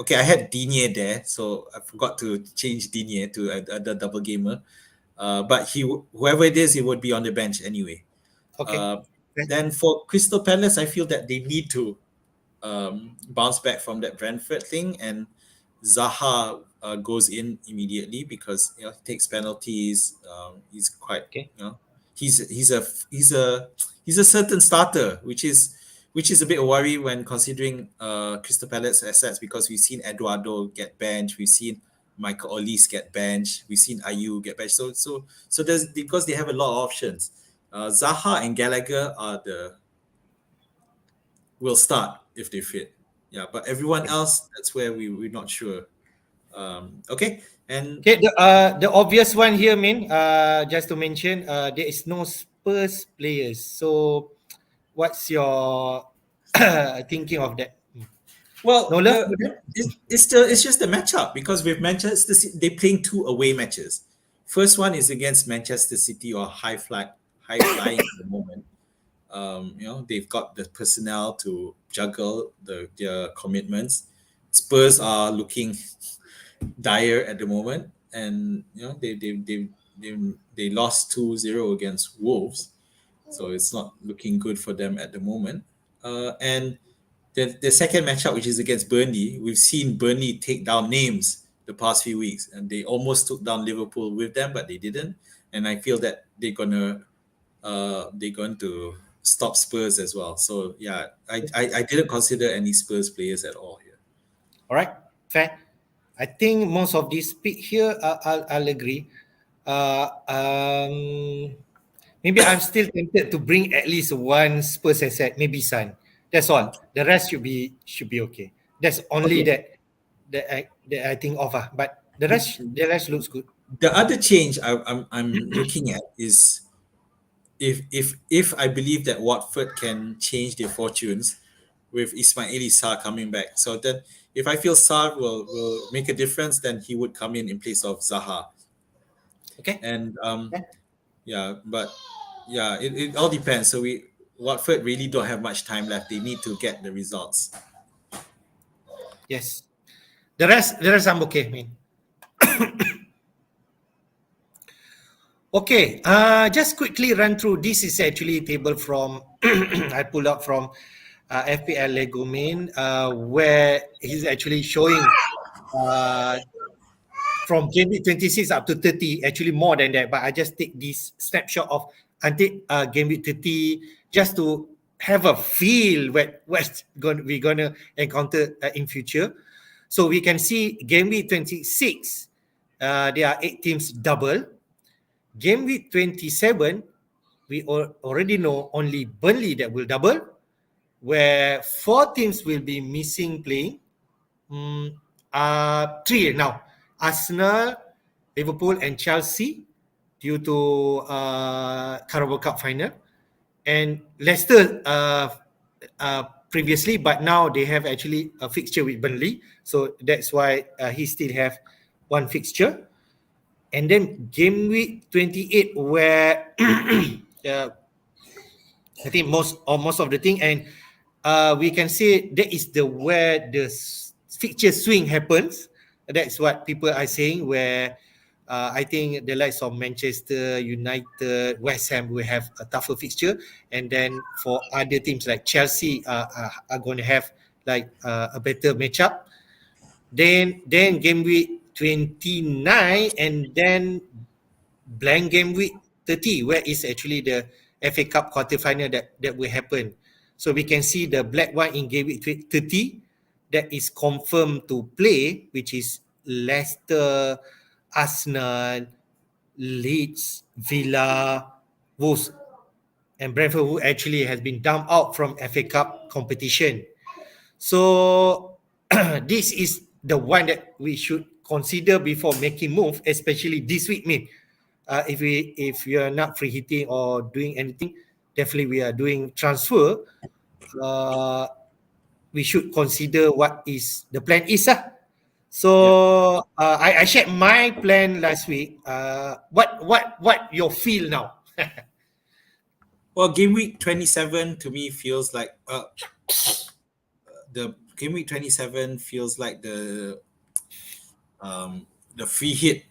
okay, I had Digne there, so I forgot to change Digne to a double gamer. But whoever it is, he would be on the bench anyway. Okay. Uh, Okay. then for Crystal Palace, I feel that they need to bounce back from that Brentford thing, and Zaha goes in immediately because he takes penalties. He's quite Okay. he's a certain starter, which is a bit of worry when considering Crystal Palace assets because we've seen Eduardo get benched, we've seen Michael Olise get benched, we've seen Ayu get benched. So there's because they have a lot of options. Zaha and Gallagher will start if they fit. Yeah, but everyone Okay. else, that's where we're not sure. Okay, and Okay, the obvious one here, just to mention, there is no Spurs players. So, what's your thinking of that? No well, love for that? it's just a matchup because with Manchester City, they're playing two away matches. First one is against Manchester City or high flying at the moment. They've got the personnel to juggle their commitments. Spurs are looking dire at the moment, and they lost 2-0 against Wolves, so it's not looking good for them at the moment. And the second matchup, which is against Burnley, we've seen Burnley take down names the past few weeks, and they almost took down Liverpool with them, but they didn't. And I feel that they're going to stop Spurs as well. So yeah, I didn't consider any Spurs players at all here. All right, fair. I think most of these pick here, I'll agree. Maybe I'm still tempted to bring at least one Spurs asset, maybe Sun. That's all. The rest should be okay. That's only Okay. that I think of. But the rest looks good. The other change I'm looking at is if I believe that Watford can change their fortunes with Ismaili Sarr coming back. So then if I feel Sarr will make a difference, then he would come in place of Zaha. Okay. And Yeah. yeah, but yeah, it all depends. So Watford really don't have much time left. They need to get the results. Yes. The rest I'm okay, man. Okay, just quickly run through. This is actually a table from I pulled out from FPL Lego main, where he's actually showing uh, from game week 26 up to 30, actually more than that. But I just take this snapshot of until game week 30 just to have a feel what's we're gonna encounter in future. So we can see game week 26, there are 8 teams double. Game week 27, we already know only Burnley that will double, where 4 teams will be missing playing. Three now: Arsenal, Liverpool, and Chelsea due to Carabao Cup final, and Leicester previously, but now they have actually a fixture with Burnley, so that's why he still have one fixture. And then game week 28, where I think most of the thing, and we can say that is where the fixture swing happens. That's what people are saying. Where I think the likes of Manchester United, West Ham will have a tougher fixture, and then for other teams like Chelsea are going to have like a better matchup. Then game week 29, and then blank game week 30, where is actually the FA Cup quarterfinal that will happen. So we can see the black one in game week 30 that is confirmed to play, which is Leicester, Arsenal, Leeds, Villa, Wolves, and Brentford, who actually has been dumped out from FA Cup competition. So this is the one that we should consider before making move, especially this week, mate. If you are not free hitting or doing anything, definitely we are doing transfer. Uh, we should consider what is the plan is. Yep. So I shared my plan last week. What your feel now? Well, game week 27 to me feels like the game week 27 feels like the free hit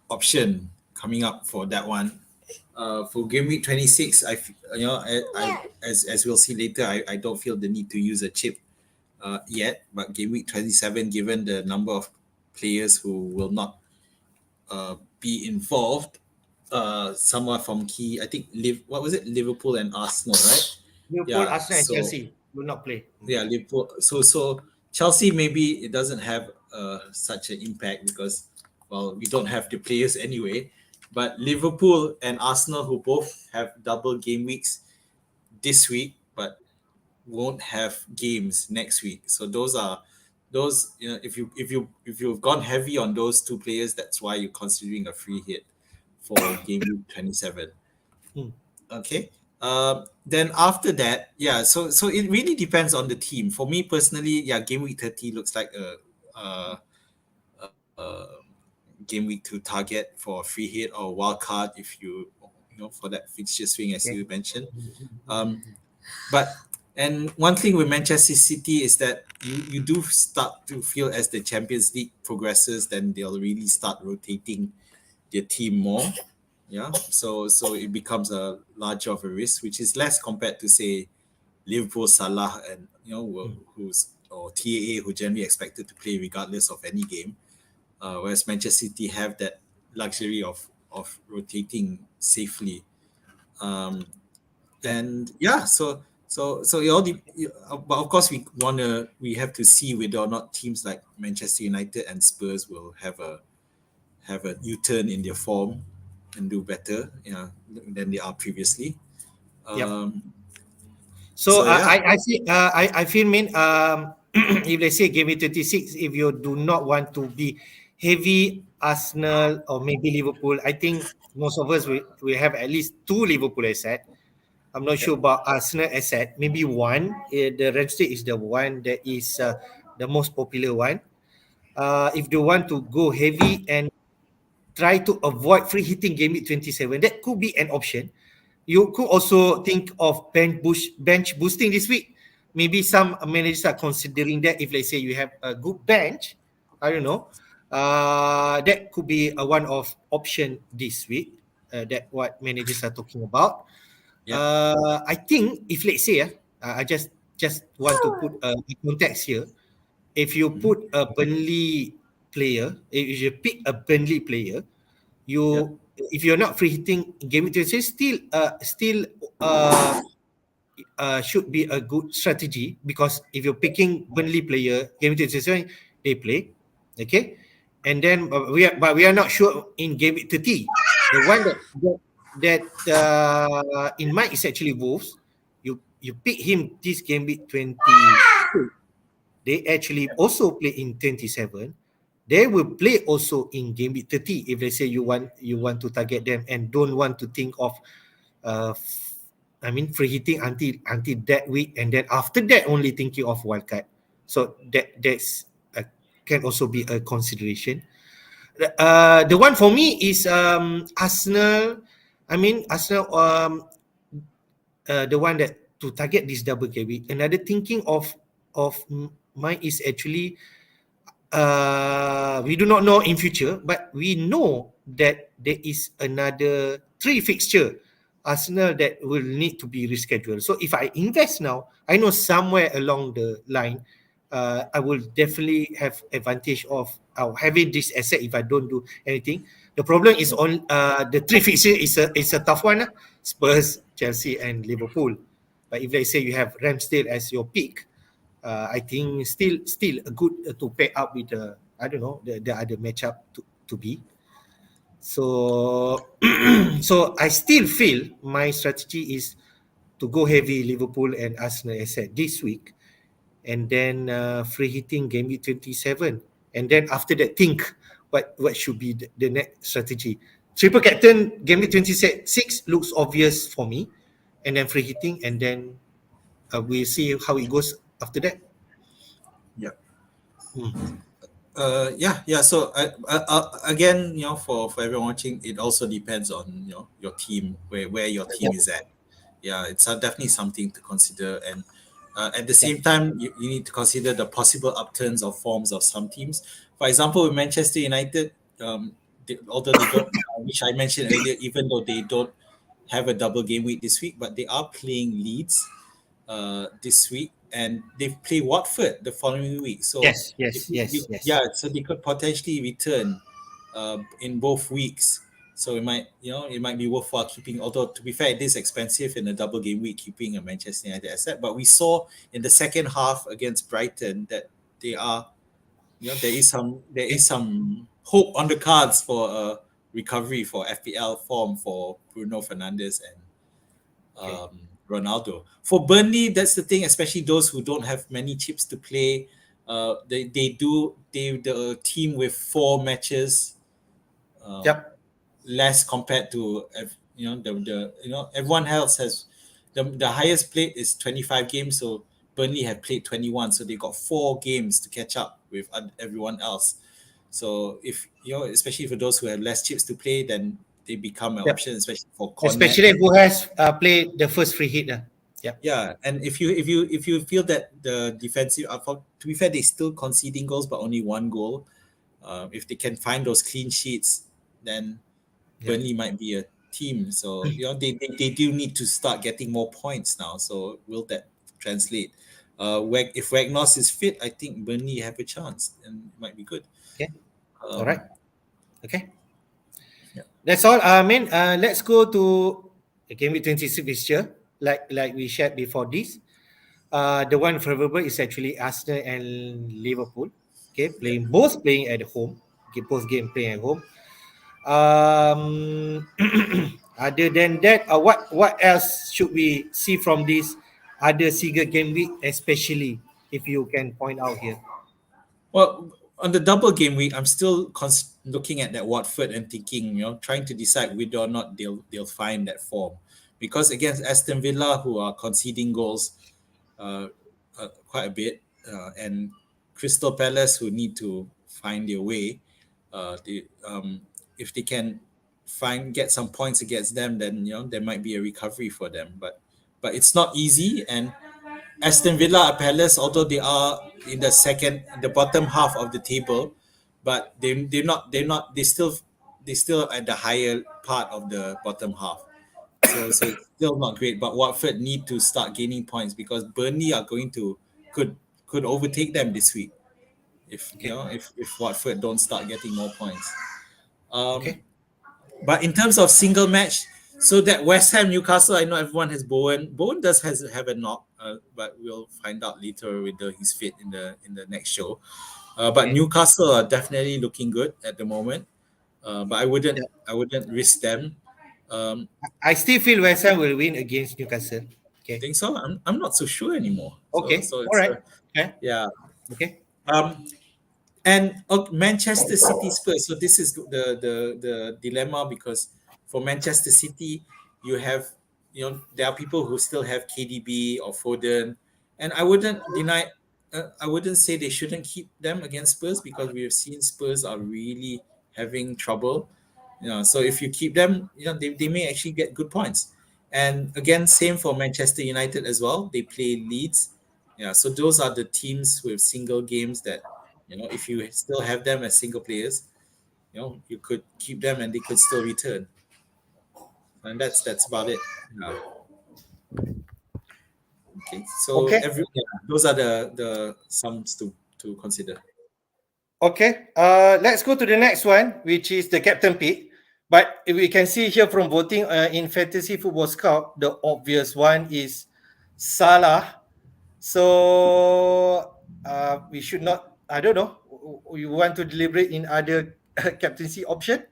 option coming up for that one. For game week 26, as we'll see later, I don't feel the need to use a chip yet. But game week 27, given the number of players who will not be involved, someone from key, I think, what was it? Liverpool and Arsenal, right? Liverpool, Yeah. Arsenal, and So Chelsea will not play. yeah, Liverpool. So Chelsea maybe it doesn't have such an impact because we don't have the players anyway. But Liverpool and Arsenal, who both have double game weeks this week, but won't have games next week. So those if you've gone heavy on those two players, that's why you're considering a free hit for game week 27. Hmm. Okay. Then after that, yeah. So it really depends on the team. For me personally, yeah, game week 30 looks like a game week to target for a free hit or wild card if for that fixture swing as Okay. you mentioned. But and one thing with Manchester City is that you do start to feel as the Champions League progresses, then they'll really start rotating their team more. Yeah, so it becomes a larger of a risk, which is less compared to say Liverpool, Salah, and who's or TAA who generally expected to play regardless of any game, whereas Manchester City have that luxury of rotating safely. Um, And yeah, so it all but of course we have to see whether or not teams like Manchester United and Spurs will have a U-turn in their form and do better, than they are previously. Yep. Um, So so yeah, I feel mean if they say game week 26, if you do not want to be heavy Arsenal or maybe Liverpool, I think most of us we have at least two Liverpool asset. I'm not yeah, sure about Arsenal asset. Maybe one. The Ramsey is the one that is the most popular one. If they want to go heavy and try to avoid free hitting game week 27, that could be an option. You could also think of bench boosting this week. Maybe some managers are considering that if let's say you have a good bench, I don't know, that could be a one of option this week. That what managers are talking about. yeah, I think if let's say, I just want to put a context here. If you mhm, put a Burnley player, if you pick a Burnley player, yeah, you if you're not free hitting game it still uh, should be a good strategy because if you're picking Burnley player game it they play, okay, and then we are not sure in game week 30. The one that in mind is actually Wolves. You pick him this game week 20. They actually also play in 27. They will play also in game week 30 if they say you want to target them and don't want to think of free hitting until that week, and then after that only thinking of wildcard. So that's can also be a consideration. The one for me is Arsenal. Arsenal. The one that to target this double game week. Another thinking of mine is actually we do not know in future, but we know that there is another three fixture Arsenal that will need to be rescheduled. So if I invest now, I know somewhere along the line, I will definitely have advantage of having this asset if I don't do anything. The problem is yeah, on the three fixture is a tough one. Spurs, Chelsea, and Liverpool. But if they say you have Ramsdale as your pick, I think still a good to pair up with the I don't know the other matchup to be. So so I still feel my strategy is to go heavy Liverpool and Arsenal asset this week, and then free hitting game week 27, and then after that think what should be the next strategy. Triple captain game week 26 looks obvious for me, and then free hitting, and then we'll see how it goes after that. yeah. Hmm. Yeah. So again, for everyone watching, it also depends on your team, where your team Yep. is at. Yeah, it's definitely something to consider, and at the Yep. same time, you need to consider the possible upturns of forms of some teams. For example, with Manchester United, although they don't, which I mentioned earlier, even though they don't have a double game week this week, but they are playing Leeds this week, and they play Watford the following week. So Yes, yes, yes, yeah, yes. so they could potentially return in both weeks. So it might be worthwhile keeping. Although to be fair, it is expensive in a double game week keeping a Manchester United asset. But we saw in the second half against Brighton that they are, there is some hope on the cards for a recovery for FPL form for Bruno Fernandes and Okay. Ronaldo. For Burnley, that's the thing, especially those who don't have many chips to play. The team with four matches Yep. less compared to everyone else has the highest played is 25 games, so Burnley have played 21, so they got 4 games to catch up with everyone else. So if especially for those who have less chips to play, then they become an Yep. option, especially for Cornet. Especially who has played the first free hit. Yep. Yeah, and if you feel that the defensive to be fair, they still conceding goals, but only one goal. If they can find those clean sheets, then Yep. Burnley might be a team. So they do need to start getting more points now. So will that translate? If Ragnos is fit, I think Burnley have a chance and it might be good. Okay. All Um, right. Okay. yeah, That's all. Let's go to the game with 26 fixture. like we shared before this. The one favorable is actually Arsenal and Liverpool. Okay, Yeah. playing at home. Okay, post game playing at home. Um, other than that, what else should we see from this other single game week, especially if you can point out here? Well, on the double game week, I'm still looking at that Watford and thinking, trying to decide whether or not they'll find that form, because against Aston Villa, who are conceding goals uh, quite a bit, and Crystal Palace, who need to find their way, if they can get some points against them, then there might be a recovery for them. But it's not easy, and Aston Villa are Palace, although they are in the bottom half of the table, but they still at the higher part of the bottom half. So it's still not great. But Watford need to start gaining points, because Burnley are going to could could overtake them this week if Okay, if Watford don't start getting more points. Um, okay, but in terms of single match, so that West Ham Newcastle, I know everyone has Bowen. Bowen does has have a knock, but we'll find out later whether he's fit in the next show. But okay. Newcastle are definitely looking good at the moment. But Yeah. I wouldn't risk them. I still feel West Ham will win against Newcastle. Okay, Think so. I'm not so sure anymore. okay, So all it's right. Okay, yeah. okay, Um, And Manchester City Spurs. So this is the dilemma, because for Manchester City, you have there are people who still have KDB or Foden, and I wouldn't say they shouldn't keep them against Spurs, because we have seen Spurs are really having trouble. So if you keep them, they may actually get good points. And again, same for Manchester United as well. They play Leeds. Yeah, so those are the teams with single games that if you still have them as single players, you could keep them and they could still return. And that's about it. Yeah. Okay, so okay, those are the sums to consider. okay. Let's go to the next one, which is the captain pick. But we can see here from voting in Fantasy Football Scout, the obvious one is Salah. So we should not. I don't know. You want to deliberate in other captaincy option?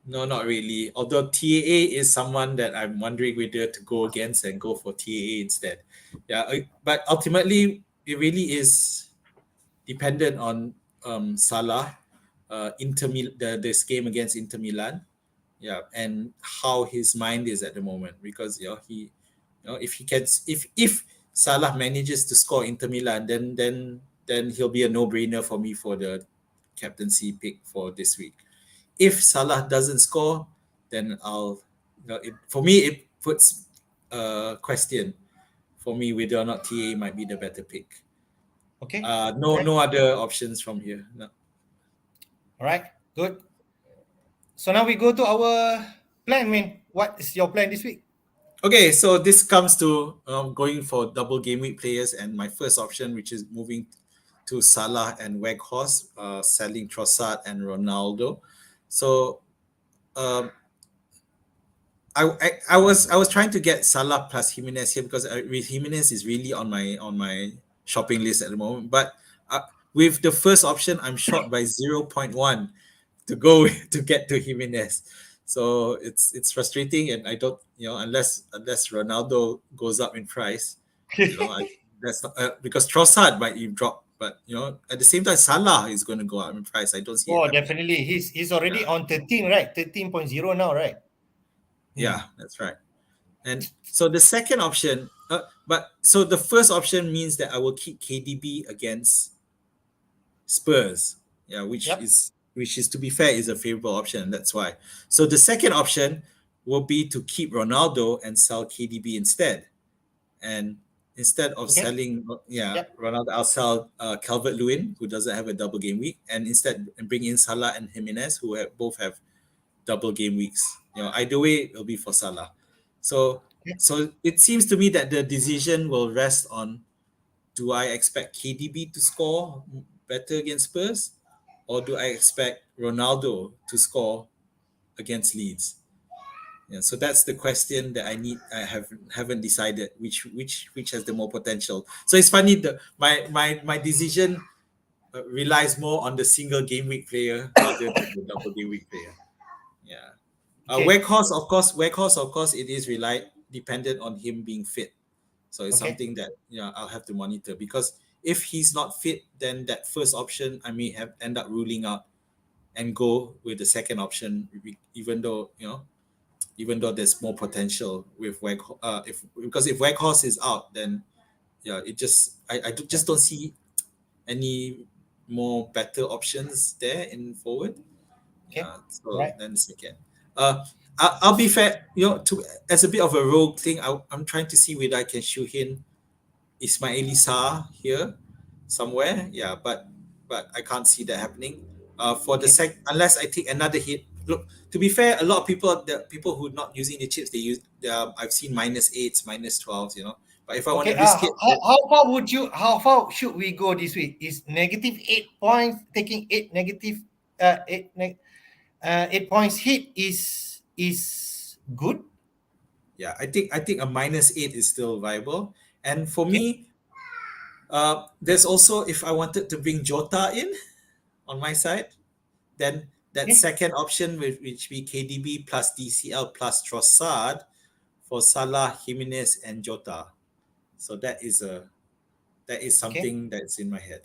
No, not really. Although TAA is someone that I'm wondering whether to go against and go for TAA instead. Yeah, but ultimately it really is dependent on Salah, this game against Inter Milan, yeah, and how his mind is at the moment, because if he can, if Salah manages to score Inter Milan, then he'll be a no-brainer for me for the captaincy pick for this week. If Salah doesn't score, then for me it puts a question for me whether or not TA might be the better pick. Okay. No, Right. no other options from here. No. All right. Good. So now we go to our plan, man. What is your plan this week? Okay, so this comes to going for double game week players, and my first option, which is moving to Salah and Weghorst, selling Trossard and Ronaldo. So um, I was trying to get Salah plus Jimenez here, because Jimenez is really on my shopping list at the moment. But uh, with the first option, I'm short by 0.1 to go to get to Jimenez. So it's frustrating, and I don't unless Ronaldo goes up in price, that's not, because Trossard might even drop, but at the same time Salah is going to go up in price. I don't see it Oh, happening. definitely. He's already Yeah, on 13, right? 13.0 now, right? Hmm. yeah, that's right. And so the second option, but so the first option means that I will keep KDB against Spurs. Yeah, Yep. which is to be fair is a favorable option. That's why. So the second option will be to keep Ronaldo and sell KDB instead. And instead of Okay. selling, yeah, Yep. Ronaldo, I'll sell Calvert Lewin, who doesn't have a double game week, and instead bring in Salah and Jimenez, who both have double game weeks. Either way, it'll be for Salah. So Okay. so it seems to me that the decision will rest on, do I expect KDB to score better against Spurs, or do I expect Ronaldo to score against Leeds? Yeah, so that's the question that I haven't decided which has the more potential. So it's funny, my decision relies more on the single game week player rather than the double game week player. Yeah. Okay. Weghorst, of course, it is dependent on him being fit. So it's Okay. something that I'll have to monitor, because if he's not fit, then that first option I may have end up ruling out and go with the second option, even though there's more potential with if because if Weghorst is out, then it just Yeah. just don't see any more better options there in forward. Okay. So Right. then second. I'll be fair, to as a bit of a rogue thing, I'm trying to see whether I can shoe in Ismaili Sarr here somewhere. Yeah, but I can't see that happening. For the Okay. unless I take another hit. Look, to be fair, a lot of the people who are not using the chips, I've seen -8s, -12s, But if I want Okay. to risk it, How far should we go this week? Is negative 8 points taking 8 negative 8 points hit is good? yeah, I think a -8 is still viable. And for Okay. me, there's also, if I wanted to bring Jota in on my side, then that Okay. second option which be KDB plus DCL plus Trossard for Salah, Jimenez, and Jota. So that is Okay. something that's in my head.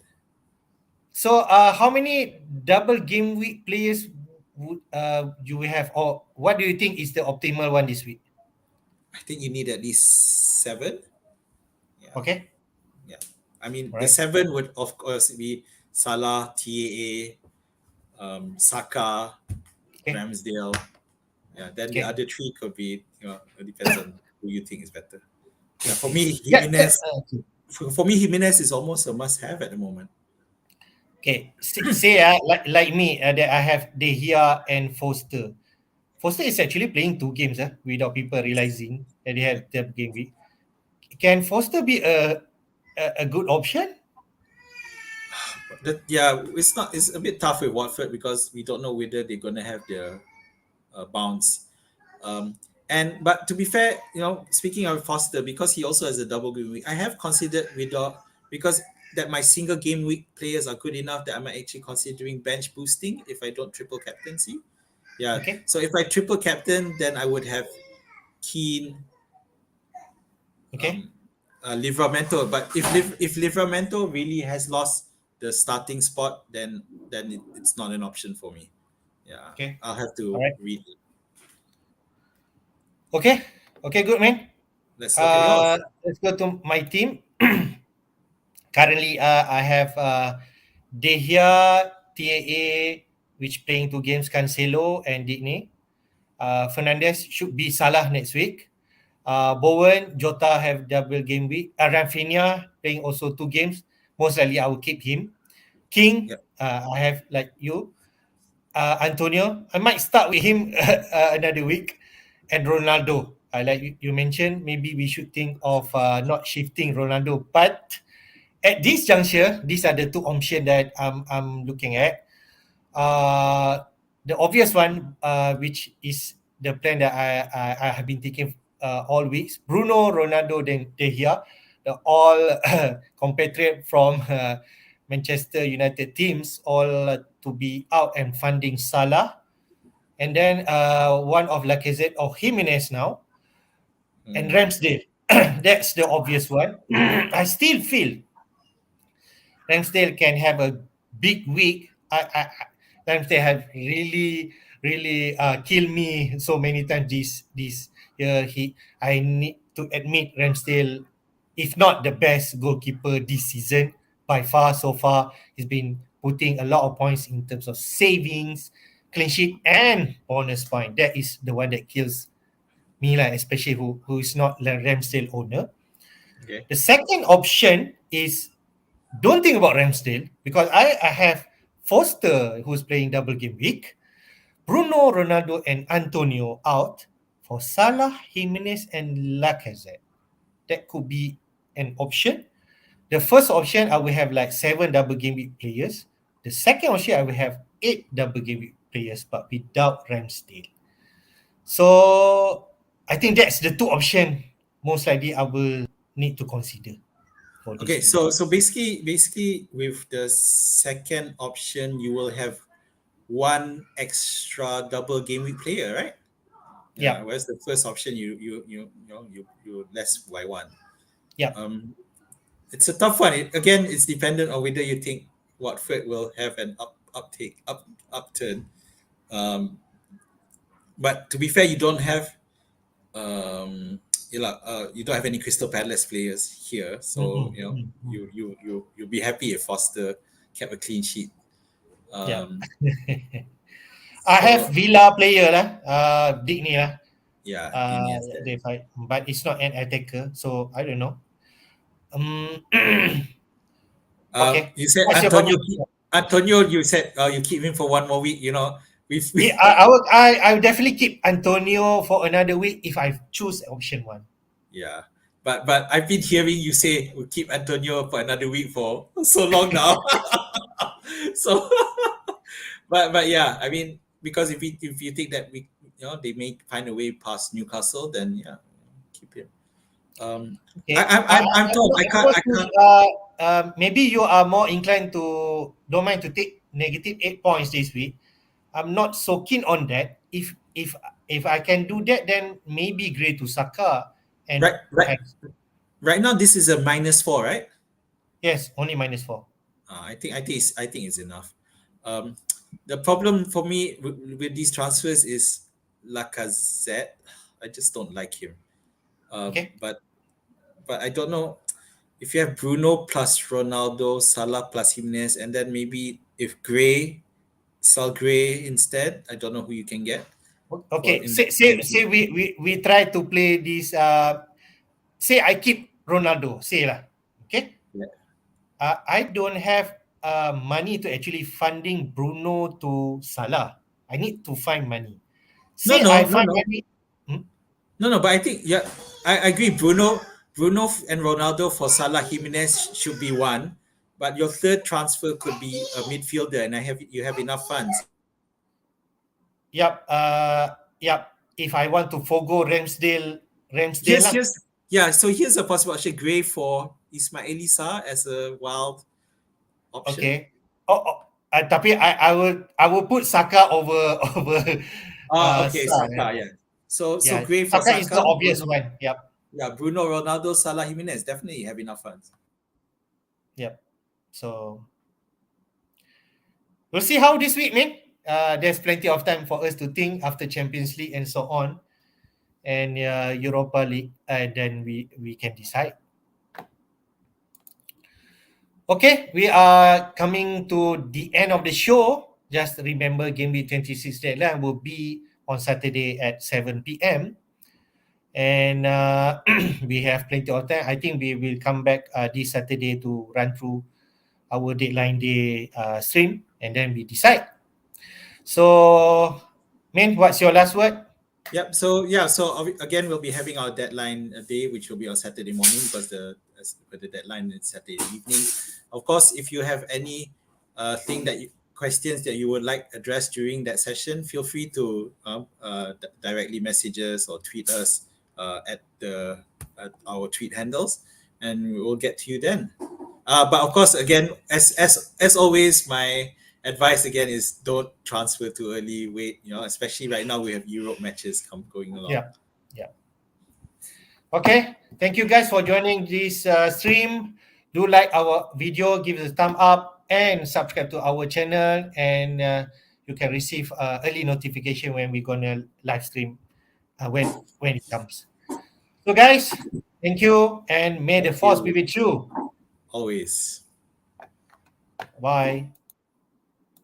So, how many double game week players would you will have, or what do you think is the optimal one this week? I think you need at least 7. Yeah, Okay. yeah. I mean, All the right. 7 would of course be Salah, TAA, Saka, Okay. Ramsdale. Yeah, then the Okay. other 3 could be, it depends on who you think is better. Yeah, for me, Yeah. Jimenez. For me, Jimenez is almost a must-have at the moment. Okay. Say like me, that I have De Gea and Foster. Foster is actually playing 2 games without people realizing that they Yeah. have the game week. Can Foster be a good option? Yeah, it's not. It's a bit tough with Watford because we don't know whether they're gonna have their bounce. Um, but to be fair, speaking of Foster, because he also has a double game week, I have considered without, because that my single game week players are good enough that I'm actually considering bench boosting if I don't triple captaincy. Yeah. Okay. So if I triple captain, then I would have Keane, Okay. um, Livramento. But if Livramento really has lost the starting spot, then it's not an option for me. Yeah, Okay. I'll have All to right. read. Okay. Okay. Good, man. Let's look at yours. Let's go to my team. Currently, I have De Gea, TAA, which playing 2 games, Cancelo and Digne. Fernandez should be Salah next week. Bowen, Jota have double game week. Rafinha playing also 2 games. Most likely, I will keep him. King, Yep. I have like you. Antonio, I might start with him another week. And Ronaldo, like you mentioned, maybe we should think of not shifting Ronaldo. But at this juncture, these are the 2 options that I'm looking at. Uh, the obvious one, which is the plan that I have been taking all weeks, Bruno, Ronaldo, then De Gea, the all compatriot from Manchester United teams, all to be out and funding Salah. And then one of Lacazette or Jimenez now, and Mm, Ramsdale. That's the obvious one. I still feel Ramsdale can have a big week. Ramsdale have really killed me so many times this year. I need to admit Ramsdale, if not the best goalkeeper this season by far so far, he's been putting a lot of points in terms of savings, clean sheet, and bonus point. That is the one that kills me, like, especially who is not the Ramsdale owner. okay. The second option is don't think about Ramsdale because I have Foster who's playing double game week, Bruno, Ronaldo, and Antonio out for Salah, Jimenez, and Lacazette. That could be an option. The first option, I will have like 7 double game week players. The second option, I will have 8 double game week players, but without Ramsdale. So I think that's the two option most likely I will need to consider for this Okay, week. so basically with the second option, you will have one extra double game week player, right? Yeah. Yeah, Whereas the first option, you less by one. yeah. Um, it's a tough one. It's dependent on whether you think Watford will have an upturn. Um, but to be fair, you don't have you don't have any Crystal Palace players here, so Mm-mm, mm-mm. you'll be happy if Foster kept a clean sheet. Yeah. Um, I have so Villa player lah, Dick ni lah. yeah, Diniz there. They fight, but it's not an attacker, so I don't know. Um, okay. You said What's your Antonio. comment? Antonio, you said you keep him for one more week. You know, we Yeah, I would definitely keep Antonio for another week if I choose option one. yeah. But I've been hearing you say we keep Antonio for another week for so long now. So, but yeah, I mean, because if you think that they may find a way past Newcastle, then yeah, keep him. Okay. I'm torn. I was I can't. maybe you are more inclined to don't mind to take negative 8 points this week. I'm not so keen on that. If I can do that, then maybe Gray to Saka and Right, right, perhaps right now. This is a -4, right? yes, only -4. I think it's enough. Um, the problem for me with these transfers is Lacazette. I just don't like him. Okay. But I don't know if you have Bruno plus Ronaldo, Salah plus Jimenez, and then maybe if Gray, sell Gray instead. I don't know who you can get for Okay. in. Say we try to play this. Say I keep Ronaldo. Say lah. Okay. Yeah. I don't have money to actually funding Bruno to Salah. I need to find money. No, Say I no, no, find no. money. Hmm? No, no, but I think yeah, I agree. Bruno and Ronaldo for Salah Jimenez should be one, but your third transfer could be a midfielder, and you have enough funds. Yep. Yep. If I want to forgo Ramsdale Here's lah. here's yeah. So here's a possible option: Gray for Ismail Elisa as a wild option. Okay. Tapi I will put Saka over Okay, Son. Saka, yeah. So Yeah, Gray for Saka is the Saka, obvious Bruno, one. Yep. yeah, Bruno, Ronaldo, Salah, Jimenez definitely have enough funds. Yep. So we'll see how this week, man. There's plenty of time for us to think after Champions League and so on, and Europa League, and then we can decide. Okay, we are coming to the end of the show. Just remember, Gameweek 26 deadline will be on Saturday at 7 p.m. And we have plenty of time. I think we will come back this Saturday to run through our deadline day stream, and then we decide. So, Min, what's your last word? Yep. So yeah. So again, we'll be having our deadline day, which will be on Saturday morning because the deadline is Saturday evening. Of course, if you have any thing questions that you would like addressed during that session, feel free to directly message us or tweet us at our tweet handles, and we'll get to you then. But of course, again, as always, my advice again is don't transfer too early. Wait, especially right now we have Europe matches going along. Yeah. Okay, thank you guys for joining this stream. Do like our video, give us a thumb up, and subscribe to our channel, and you can receive early notification when we're gonna live stream when it comes. So, guys, thank you, and may the Thank force be you. with you. Always. Bye.